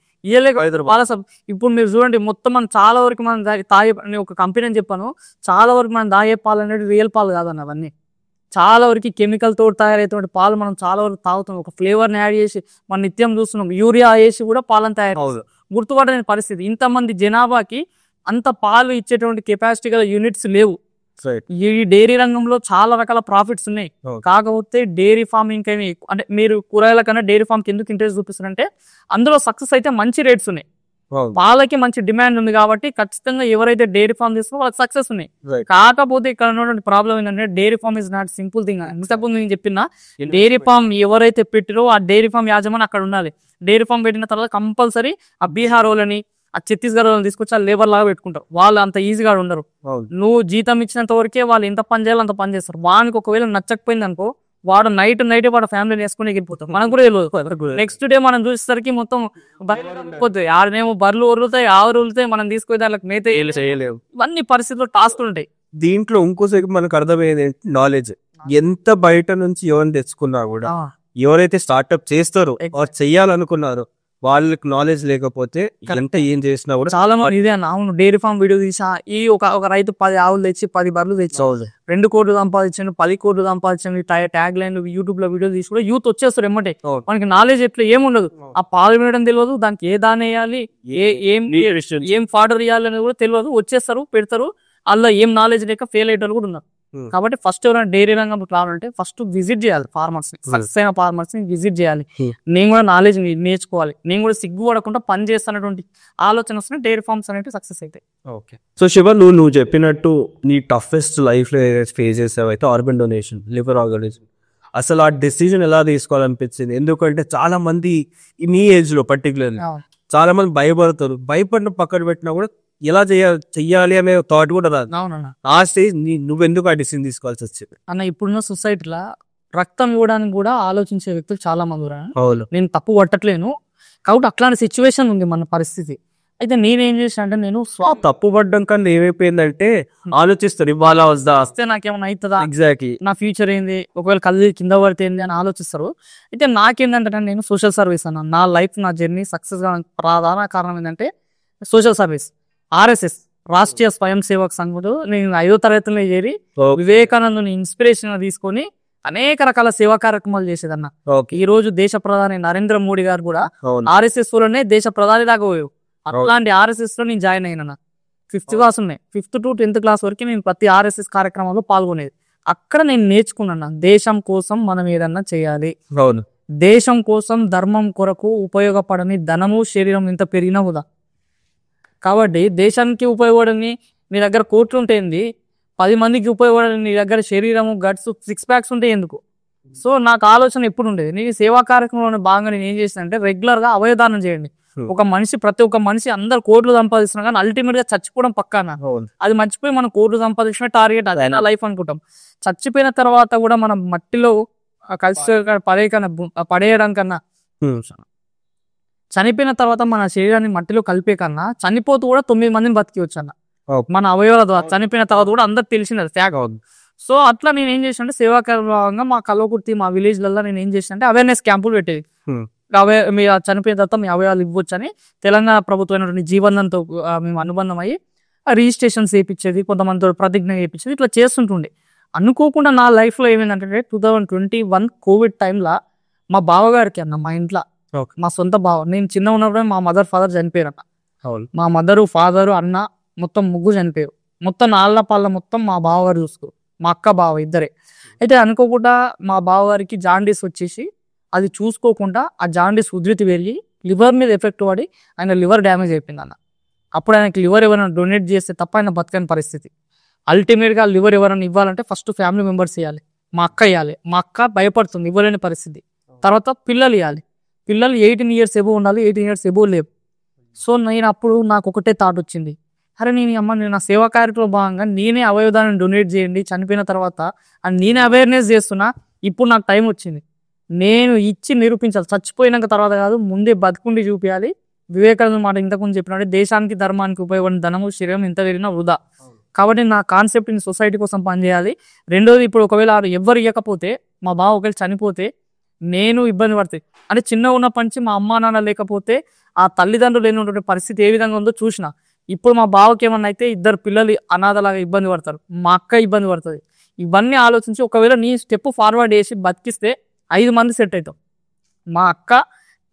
ఇప్పుడు మీరు చూడండి, మొత్తం మనం చాలా వరకు మనం తాగే ఒక కంపెనీ అని చెప్పాను, చాలా వరకు మనం తాగే పాలు అనేది రియల్ పాలు కాదన్న. అవన్నీ చాలా వరకు కెమికల్ తోటి తయారైనటువంటి పాలు మనం చాలా వరకు తాగుతున్నాం. ఒక ఫ్లేవర్ని యాడ్ చేసి మనం నిత్యం చూస్తున్నాం, యూరియా వేసి కూడా పాలను తయారు గుర్తుపట్టలేని పరిస్థితి. ఇంతమంది జనాభాకి అంత పాలు ఇచ్చేటువంటి కెపాసిటీ గల యూనిట్స్ లేవు. ఈ డైరీ రంగంలో చాలా రకాల ప్రాఫిట్స్ ఉన్నాయి. కాకపోతే డైరీ ఫార్మింగ్ అంటే మీరు కూరగాయల కన్నా డైరీ ఫార్మ్ కి ఎందుకు ఇంట్రెస్ట్ చూపిస్తారంటే, అందులో సక్సెస్ అయితే మంచి రేట్స్ ఉన్నాయి, పాలకి మంచి డిమాండ్ ఉంది కాబట్టి ఖచ్చితంగా ఎవరైతే డైరీ ఫార్మ్ చేస్తారో వాళ్ళకి సక్సెస్ ఉన్నాయి. కాకపోతే ఇక్కడ ఉన్నటువంటి ప్రాబ్లం ఏంటంటే, dairy farm is not simple thing. ఇంతకుముందు నేను చెప్పిన డైరీ ఫార్మ్ ఎవరైతే పెట్టిరో ఆ డైరీ ఫార్మ్ యాజమాని అక్కడ ఉండాలి. డైరీ ఫార్మ్ పెట్టిన తర్వాత కంపల్సరీ ఆ బీహార్ వాళ్ళని, ఆ ఛత్తీస్గఢ్ వాళ్ళని తీసుకొచ్చి ఆ లేబర్ లాగా పెట్టుకుంటారు. వాళ్ళు అంత ఈజీగా ఉండరు. నువ్వు జీతం ఇచ్చినంత వరకే వాళ్ళు ఎంత పని చేయాలో అంత పని చేస్తారు. వానికి ఒకవేళ నచ్చకపోయింది అనుకో, వాడు నైట్ వాడు ఫ్యామిలీని వేసుకుని వెళ్ళిపోతాం. మనకు కూడా తెలియదు. నెక్స్ట్ డే మనం చూసేసరికి మొత్తం పోతాయి. ఆడనేమో బర్రెలు ఒరుతాయి, ఆవులు ఉరుతాయి, మనం తీసుకొని దానికి మేత చేయలేవు. ఇవన్నీ పరిస్థితుల్లో టాస్క్లు ఉంటాయి. దీంట్లో ఇంకోసేపు మనకు అర్థమయ్యేది నాలెడ్జ్. ఎంత బయట నుంచి ఎవరిని తెచ్చుకున్నా కూడా, ఎవరైతే స్టార్ట్అప్ చేస్తారో చెయ్యాలనుకున్నారో వాళ్ళకి నాలెడ్జ్ లేకపోతే ఎంత ఏం చేసినా కూడా చాలా మంది ఇదే అన్న. అవును, డైరీ ఫార్మ్ వీడియో తీసా, ఈ ఒక రైతు 10 ఆవులు తెచ్చి 10 బర్రెలు తెచ్చి 2 కోట్లు సంపాదించండి, 10 కోట్లు సంపాదించండి, ట్యాగ్ లైన్ యూట్యూబ్ లో వీడియో తీసి కూడా యూత్ వచ్చేస్తారు ఎమ్మటే. మనకి నాలెడ్జ్ ఎట్లా ఏముండదు, ఆ పాలు వినడం తెలియదు, దానికి ఏ దాని వేయాలి, ఏం ఫాడర్ ఇవ్వాలి అనేది కూడా తెలియదు. వచ్చేస్తారు, పెడతారు, అలా ఏం నాలెడ్జ్ లేక ఫెయిల్ అయ్యేటోళ్ళు కూడా ఉన్నారు. కాబట్టి ఫస్ట్ ఎవరైనా డైరీ రంగం రావాలంటే ఫస్ట్ విజిట్ చేయాలి ఫార్మర్స్ ని, సక్సెస్ అయిన ఫార్మర్స్ ని విజిట్ చేయాలి. నేను కూడా నాలెడ్జ్ నేర్చుకోవాలి, నేను కూడా సిగ్గుపడకుండా పని చేస్తున్నటువంటి ఆలోచన వస్తే డైరీ ఫార్మ్స్ అనేవి సక్సెస్ అవుతాయి. ఓకే. సో శివ, నువ్వు చెప్పినట్టు నీ టఫెస్ట్ లైఫ్ లో ఫేస్ చేసావు అయితే ఆర్గన్ డొనేషన్, లివర్ ఆర్గనైజేషన్. అసలు ఆ డెసిజన్ ఎలా తీసుకోవాలనిపించింది? ఎందుకంటే చాలా మంది నీ ఏజ్ లో పర్టికులర్లీ చాలా మంది భయపడతారు. భయపడిన పక్కన పెట్టినా కూడా ఎలా చెయ్యాలి అనే థాట్ కూడా రాదు. ఆ స్టేజ్ నువ్వెందుకు ఆ డిసిజన్ తీసుకోవాల్సి వచ్చింది? అన్న, ఇప్పుడున్న సొసైటీలో రక్తం ఇవ్వడానికి కూడా ఆలోచించే వ్యక్తులు చాలా మంది ఉన్నారు. నేను తప్పు పట్టట్లేను, కాబట్టి అట్లాంటి సిచ్యువేషన్ ఉంది మన పరిస్థితి. అయితే నేనేం చేసిన అంటే నేను తప్పు పడ్డం కన్నా ఏమైపోయిందంటే ఆలోచిస్తారు ఇవాళ వస్తా వస్తే నాకేమైనా అవుతుందా, ఎగ్జాక్ట్లీ నా ఫ్యూచర్ ఏంది, ఒకవేళ కళ్ళు కింద పడితే ఏంది అని ఆలోచిస్తారు. అయితే నాకేంటంటే నేను సోషల్ సర్వీస్ అన్న నా లైఫ్ నా జర్నీ సక్సెస్ గా ప్రధాన కారణం ఏంటంటే సోషల్ సర్వీస్. RSS రాష్ట్రీయ స్వయం సేవక్ సంఘంలో నేను 5వ తరగతిలో చేరి వివేకానందుని ఇన్స్పిరేషన్ తీసుకొని అనేక రకాల సేవా కార్యక్రమాలు చేసేదన్న. ఈ రోజు దేశ ప్రధాని నరేంద్ర మోడీ గారు కూడా RSS లోనే దేశ ప్రధాని దాకా పోయావు. అట్లాంటి RSS లో నేను జాయిన్ అయినా. 5th క్లాస్ ఉన్నాయి, 5th to 10th క్లాస్ వరకు నేను ప్రతి RSS కార్యక్రమంలో పాల్గొనేది. అక్కడ నేను నేర్చుకున్నాను దేశం కోసం మనం ఏదన్నా చేయాలి, దేశం కోసం ధర్మం కొరకు ఉపయోగపడని ధనము శరీరం ఇంత పెరిగినా కూడా. కాబట్టి దేశానికి ఉపయోగపడని నీ దగ్గర కోట్లు ఉంటేంది, 10 మందికి ఉపయోగపడని నీ దగ్గర శరీరము గట్స్ 6 packs ఉంటే ఎందుకు? సో నాకు ఆలోచన ఎప్పుడు ఉండేది, నేను సేవా కార్యక్రమంలో భాగంగా నేను ఏం చేసిన అంటే రెగ్యులర్ గా అవయదానం చేయండి. ప్రతి ఒక్క మనిషి అందరు కోట్లు సంపాదిస్తున్నా కానీ అల్టిమేట్ గా చచ్చిపోవడం పక్కాన. అది మర్చిపోయి మనం కోట్లు సంపాదించిన టార్గెట్ అదైనా లైఫ్ అనుకుంటాం. చచ్చిపోయిన తర్వాత కూడా మనం మట్టిలో కలిసి పడేయడం కన్నా, చనిపోయిన తర్వాత మన శరీరాన్ని మట్టిలో కలిపే కన్నా చనిపోతూ కూడా 9 మందిని బతికివచ్చు అన్న మన అవయవాల ద్వారా. చనిపోయిన తర్వాత కూడా అందరికి తెలిసినది త్యాగ అవుతుంది. సో అట్లా నేను ఏం చేసిన అంటే సేవాకరంగా మా కల్వకుర్తి మా విలేజ్లలో నేను ఏం చేసిన అంటే అవేర్నెస్ క్యాంపులు పెట్టేది. మీ చనిపోయిన తర్వాత మీ అవయవాలు ఇవ్వచ్చు అని తెలంగాణ ప్రభుత్వమైనటువంటి జీవనంతో మేము అనుబంధం అయ్యి రిజిస్ట్రేషన్స్ చేయించేది, కొంతమందితో ప్రతిజ్ఞ చేయించేది, ఇట్లా చేస్తుంటుండే. అనుకోకుండా నా లైఫ్ లో ఏమైందంటే 2021 కోవిడ్ టైంలో మా బావగారికి అన్న మా ఇంట్లో మా సొంత బావ, నేను చిన్న ఉన్నప్పుడే మా మదర్ ఫాదర్ చనిపోయారన్న. మా మదరు ఫాదరు అన్న మొత్తం ముగ్గురు చనిపోయారు. మొత్తం నాళ్ళ పాళ్ళ మొత్తం మా బావగారు చూసుకో, మా అక్క బావ ఇద్దరే. అయితే అనుకోకుండా మా బావగారికి జాండీస్ వచ్చేసి అది చూసుకోకుండా ఆ జాండీస్ ఉధృతి వెళ్ళి లివర్ మీద ఎఫెక్ట్ పడి ఆయన లివర్ డ్యామేజ్ అయిపోయింది అన్న. అప్పుడు ఆయనకి లివర్ ఎవరైనా డొనేట్ చేస్తే తప్ప ఆయన బతకని పరిస్థితి. అల్టిమేట్గా లివర్ ఎవరైనా ఇవ్వాలంటే ఫస్ట్ ఫ్యామిలీ మెంబర్స్ ఇవ్వాలి, మా అక్క ఇవ్వాలి. మా అక్క భయపడుతుంది ఇవ్వలేని పరిస్థితి. తర్వాత పిల్లలు ఇవ్వాలి, పిల్లలు 18 years ఎబో ఉండాలి, 18 years ఎబో లేవు. సో నేను అప్పుడు నాకు ఒకటే థాట్ వచ్చింది, అరే నేను నా సేవా కార్యక్రమంలో భాగంగా నేనే అవయవదానం డొనేట్ చేయండి చనిపోయిన తర్వాత అని నేనే అవేర్నెస్ చేస్తున్నా. ఇప్పుడు నాకు టైం వచ్చింది, నేను ఇచ్చి నిరూపించాలి. చచ్చిపోయినాక తర్వాత కాదు, ముందే బతుకుండి చూపించాలి. వివేకానంద మాట ఇంతకుముందు చెప్పినట్టు దేశానికి ధర్మానికి ఉపయోగపడిన ధనము శరీరం ఎంత వెళ్ళినా వృధా. కాబట్టి నా కాన్సెప్ట్ సొసైటీ కోసం పనిచేయాలి. రెండోది, ఇప్పుడు ఒకవేళ ఎవరు ఇవ్వకపోతే మా బావ ఒకవేళ చనిపోతే నేను ఇబ్బంది పడతాయి. అంటే చిన్న ఉన్నప్పటి నుంచి మా అమ్మా నాన్న లేకపోతే ఆ తల్లిదండ్రులు లేనటువంటి పరిస్థితి ఏ విధంగా ఉందో చూసిన. ఇప్పుడు మా బావకి ఏమన్నా అయితే 2 పిల్లలు అనాథలాగా ఇబ్బంది పడతారు, మా అక్క ఇబ్బంది పడుతుంది. ఇవన్నీ ఆలోచించి ఒకవేళ నీ స్టెప్ ఫార్వర్డ్ చేసి బతికిస్తే 5 మంది సెట్ అవుతాం. మా అక్క,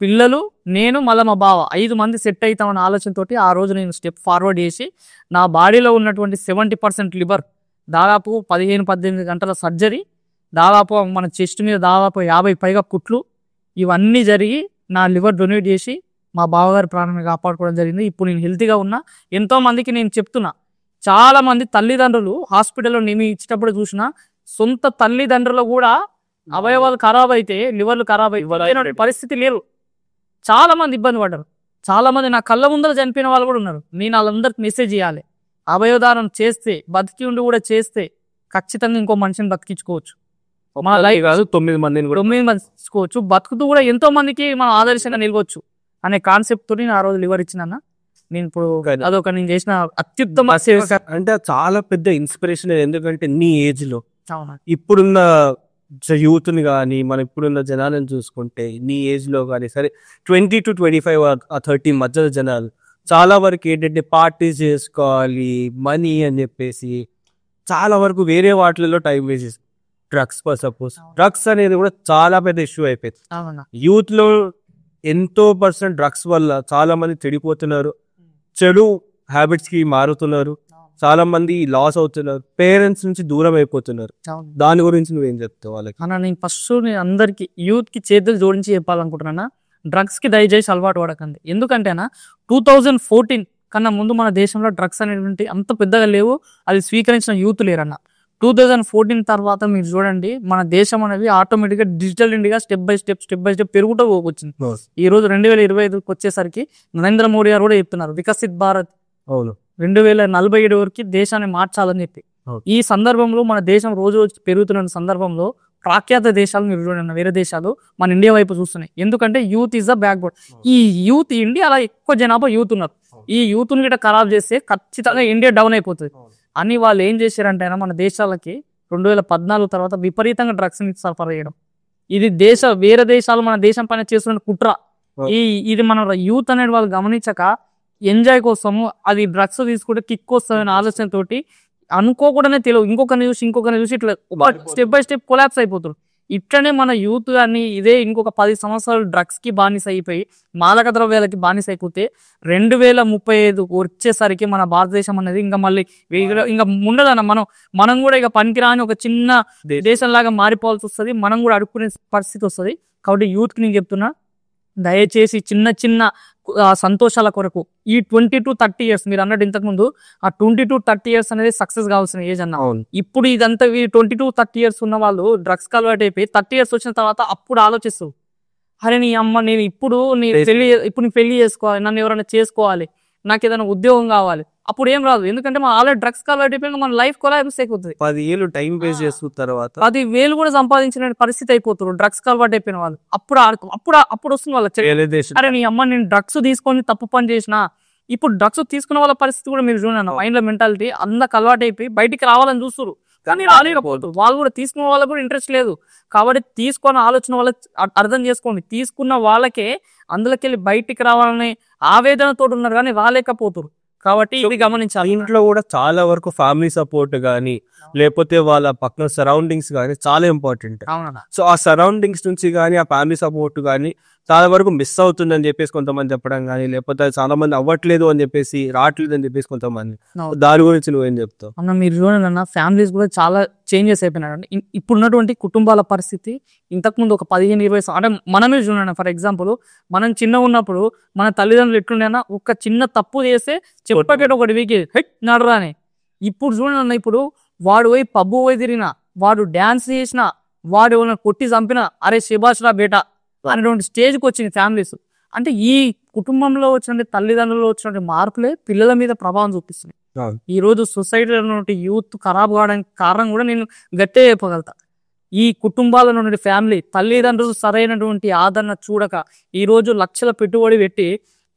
పిల్లలు, నేను, మళ్ళీ మా బావ 5 మంది సెట్ అవుతామన్న ఆలోచనతోటి ఆ రోజు నేను స్టెప్ ఫార్వర్డ్ చేసి నా బాడీలో ఉన్నటువంటి 70% లివర్, దాదాపు 15-18 గంటల సర్జరీ, దాదాపు మన చెస్ట్ మీద దాదాపు 50 పైగా కుట్లు, ఇవన్నీ జరిగి నా లివర్ డొనేట్ చేసి మా బావగారి ప్రాణాన్ని కాపాడుకోవడం జరిగింది. ఇప్పుడు నేను హెల్తీగా ఉన్నా. ఎంతో మందికి నేను చెప్తున్నా, చాలా మంది తల్లిదండ్రులు హాస్పిటల్లో నేను ఇచ్చేటప్పుడు చూసిన సొంత తల్లిదండ్రులు కూడా అవయవాలు ఖరాబ్ అయితే, లివర్లు ఖరాబ్ అయితే పరిస్థితి లేరు. చాలా మంది ఇబ్బంది పడ్డారు. చాలా మంది నా కళ్ళ ముందర చనిపోయిన వాళ్ళు కూడా ఉన్నారు. నేను వాళ్ళందరికి మెసేజ్ చేయాలి, అవయవదానం చేస్తే, బతికి ఉండి కూడా చేస్తే ఖచ్చితంగా ఇంకో మనిషిని బతికించుకోవచ్చు. మన లైఫ్ కాదు 9 మందిని బతికించుకోవచ్చు. బతుకుతూ కూడా ఎంతో మందికి మనం ఆదర్శంగా నిలవచ్చు అనే కాన్సెప్ట్ తోని ఆ రోజు లివర్ ఇచ్చిన. నేను ఇప్పుడు అదొక నేను చేసిన అత్యుత్తమ సేవ. అంటే చాలా పెద్ద ఇన్స్పిరేషన్. ఎందుకంటే నీ ఏజ్ లో ఇప్పుడున్న యూత్ ని కానీ మనం ఇప్పుడున్న జనాలను చూసుకుంటే నీ ఏజ్ లో కానీ సరే 20 to 25 or 30 మధ్య జనాలు చాలా వరకు ఏంటంటే పార్టీస్ చేసుకోవాలి, మనీ అని చెప్పేసి చాలా వరకు వేరే వాటిలలో టైం వేస్ట్ చేసి డ్రగ్స్ ఫర్ సపోజ్ డ్రగ్స్ అనేది కూడా చాలా పెద్ద ఇష్యూ అయిపోయింది. యూత్ లో ఎంతో % డ్రగ్స్ వల్ల చాలా మంది చెడిపోతున్నారు, చెడు హ్యాబిట్స్ కి మారుతున్నారు, చాలా మంది లాస్ అవుతున్నారు, పేరెంట్స్ నుంచి దూరం అయిపోతున్నారు. దాని గురించి నువ్వేం చెప్తావు వాళ్ళకి? నేను ఫస్ట్ అందరికి యూత్ కి చేతులు జోడించి చెప్పాలనుకుంటున్నా, డ్రగ్స్ కి దయచేసి అలవాటు పడకండి. ఎందుకంటేనా 2014 కన్నా ముందు మన దేశంలో డ్రగ్స్ అనేటువంటి అంత పెద్దగా లేవు, అది స్వీకరించిన యూత్ లేరన్న. 2014 తర్వాత మీరు చూడండి, మన దేశం అనేది ఆటోమేటిక్ గా digital India step by step పెరుగుతూ వచ్చింది. ఈ రోజు 2025 వచ్చేసరికి నరేంద్ర మోడీ గారు కూడా చెప్తున్నారు వికసిత్ భారత్ 2047 వరకు దేశాన్ని మార్చాలని చెప్పి. ఈ సందర్భంలో మన దేశం రోజు పెరుగుతున్న సందర్భంలో ప్రాఖ్యాత దేశాలు మీరు చూడండి, వేరే దేశాలు మన ఇండియా వైపు చూస్తున్నాయి. ఎందుకంటే youth is the back bone. ఈ యూత్ ఇండియాలో ఎక్కువ జనాభా యూత్ ఉన్నారు. ఈ యూత్ ని గిట్ట ఖరాబ్ చేస్తే ఖచ్చితంగా ఇండియా డౌన్ అయిపోతుంది అని వాళ్ళు ఏం చేశారంటే మన దేశాలకి 2014 తర్వాత విపరీతంగా డ్రగ్స్ ని సరఫరా చేయడం. ఇది వేరే దేశాలు మన దేశం పైన చేస్తున్న కుట్ర. ఇది మన యూత్ అనేది వాళ్ళు గమనించక ఎంజాయ్ కోసము అది డ్రగ్స్ తీసుకుంటే కిక్ వస్తుందనే ఆలోచనతోటి అనుకోకుండానే తెలియదు ఇంకొకరిని చూసి ఇట్లా స్టెప్ బై స్టెప్ కొలాప్స్ అయిపోతారు. ఇట్లనే మన యూత్ కానీ ఇదే ఇంకొక 10 సంవత్సరాలు డ్రగ్స్ కి బానిస అయిపోయి మాదక ద్రవ్యాలకి బానిస అయిపోతే 2035 వచ్చేసరికి మన భారతదేశం అనేది ఇంకా మళ్ళీ ఇంకా ఉండదన్న మనం కూడా ఇక పనికిరాని ఒక చిన్న దేశంలాగా మారిపోవాల్సి వస్తుంది. మనం కూడా అడుక్కునే పరిస్థితి వస్తుంది. కాబట్టి యూత్ కి నేను చెప్తున్నా, దయచేసి చిన్న చిన్న సంతోషాల కొరకు ఈ 20 to 30 years మీరు అన్నట్టు ఇంతకు ముందు ఆ 20 to 30 years అనేది సక్సెస్ కావాల్సిన ఏజ్ అన్న. ఇప్పుడు ఇదంతా 20 to 30 years ఉన్న వాళ్ళు డ్రగ్స్ కి అలవాటు అయిపోయి 30 years వచ్చిన తర్వాత అప్పుడు ఆలోచిస్తారు, అరే నీ అమ్మ నేను ఇప్పుడు నీ పెళ్లి చేసుకోవాలి, నన్ను ఎవరైనా చేసుకోవాలి, నాకు ఏదైనా ఉద్యోగం కావాలి. అప్పుడు ఏం రాదు, ఎందుకంటే మన ఆల్రెడీ డ్రగ్స్ కి అలవాటు అయిపోయి మన లైఫ్ కొలాప్స్ అయిపోతుంది. 10 ఏళ్ళు టైం వేస్ట్ చేస్తున్న తర్వాత 10,000 కూడా సంపాదించిన పరిస్థితి అయిపోతారు డ్రగ్స్ కి అలవాటు అయిపోయిన వాళ్ళు. అప్పుడు వస్తుంది వాళ్ళ అరే నీ అమ్మ నేను డ్రగ్స్ తీసుకొని తప్పు పని చేసిన. ఇప్పుడు డ్రగ్స్ తీసుకున్న వాళ్ళ పరిస్థితి కూడా మీరు చూడండి, మైండ్ లో మెంటాలిటీ అందరికి అలవాటు అయిపోయి బయటికి రావాలని చూస్తారు కానీ రాలేకపోతారు. వాళ్ళు కూడా తీసుకున్న వాళ్ళకి కూడా ఇంట్రెస్ట్ లేదు. కాబట్టి తీసుకున్న ఆలోచన వాళ్ళకి అర్థం చేసుకోండి, తీసుకున్న వాళ్ళకే అందులోకి వెళ్ళి బయటికి రావాలనే ఆవేదనతో ఉన్నారు కానీ రాలేకపోతారు. కాబట్టి ఇది గమనించాలి. ఇంట్లో కూడా చాలా వరకు ఫ్యామిలీ సపోర్ట్ కానీ లేకపోతే వాళ్ళ పక్కన సరౌండింగ్స్ కానీ చాలా ఇంపార్టెంట్. సో ఆ సరౌండింగ్స్ నుంచి కానీ ఆ ఫ్యామిలీ సపోర్ట్ కానీ చాలా వరకు మిస్ అవుతుందని చెప్పేసి కొంతమంది చెప్పడం కానీ, లేకపోతే చాలా మంది అవ్వట్లేదు అని చెప్పేసి రావట్లేదు అని చెప్పేసి కొంతమంది. దాని గురించి నువ్వేం చెప్తావు అన్న? మీరు చూడండి అన్న, ఫ్యామిలీస్ కూడా చాలా చేంజెస్ అయిపోయినాయండి. ఇప్పుడున్నటువంటి కుటుంబాల పరిస్థితి ఇంతకుముందు ఒక 15-20 అంటే మనమే చూడండి. ఫర్ ఎగ్జాంపుల్ మనం చిన్న ఉన్నప్పుడు మన తల్లిదండ్రులు ఎట్లుండేనా, ఒక చిన్న తప్పు చేస్తే చెప్పకేట ఒకటి వీకి నడరా అని. ఇప్పుడు చూడండి అన్న, ఇప్పుడు వాడు పోయి పబ్బు పోయి తిరిగినా, వాడు డ్యాన్స్ చేసినా, వాడు ఏమైనా కొట్టి చంపినా అరే శభాష్ రా బేటా అనేటువంటి స్టేజ్కి వచ్చింది ఫ్యామిలీస్. అంటే ఈ కుటుంబంలో వచ్చిన తల్లిదండ్రులు వచ్చిన మార్పులే పిల్లల మీద ప్రభావం చూపిస్తున్నాయి. ఈ రోజు సొసైటీలో ఉన్నటువంటి యూత్ ఖరాబ్ కావడానికి కారణం కూడా నేను గట్టిగా చెప్పగలుగుతా. ఈ కుటుంబాల నుండి ఫ్యామిలీ తల్లిదండ్రులు సరైనటువంటి ఆదరణ చూడక ఈ రోజు లక్షల పెట్టుబడి పెట్టి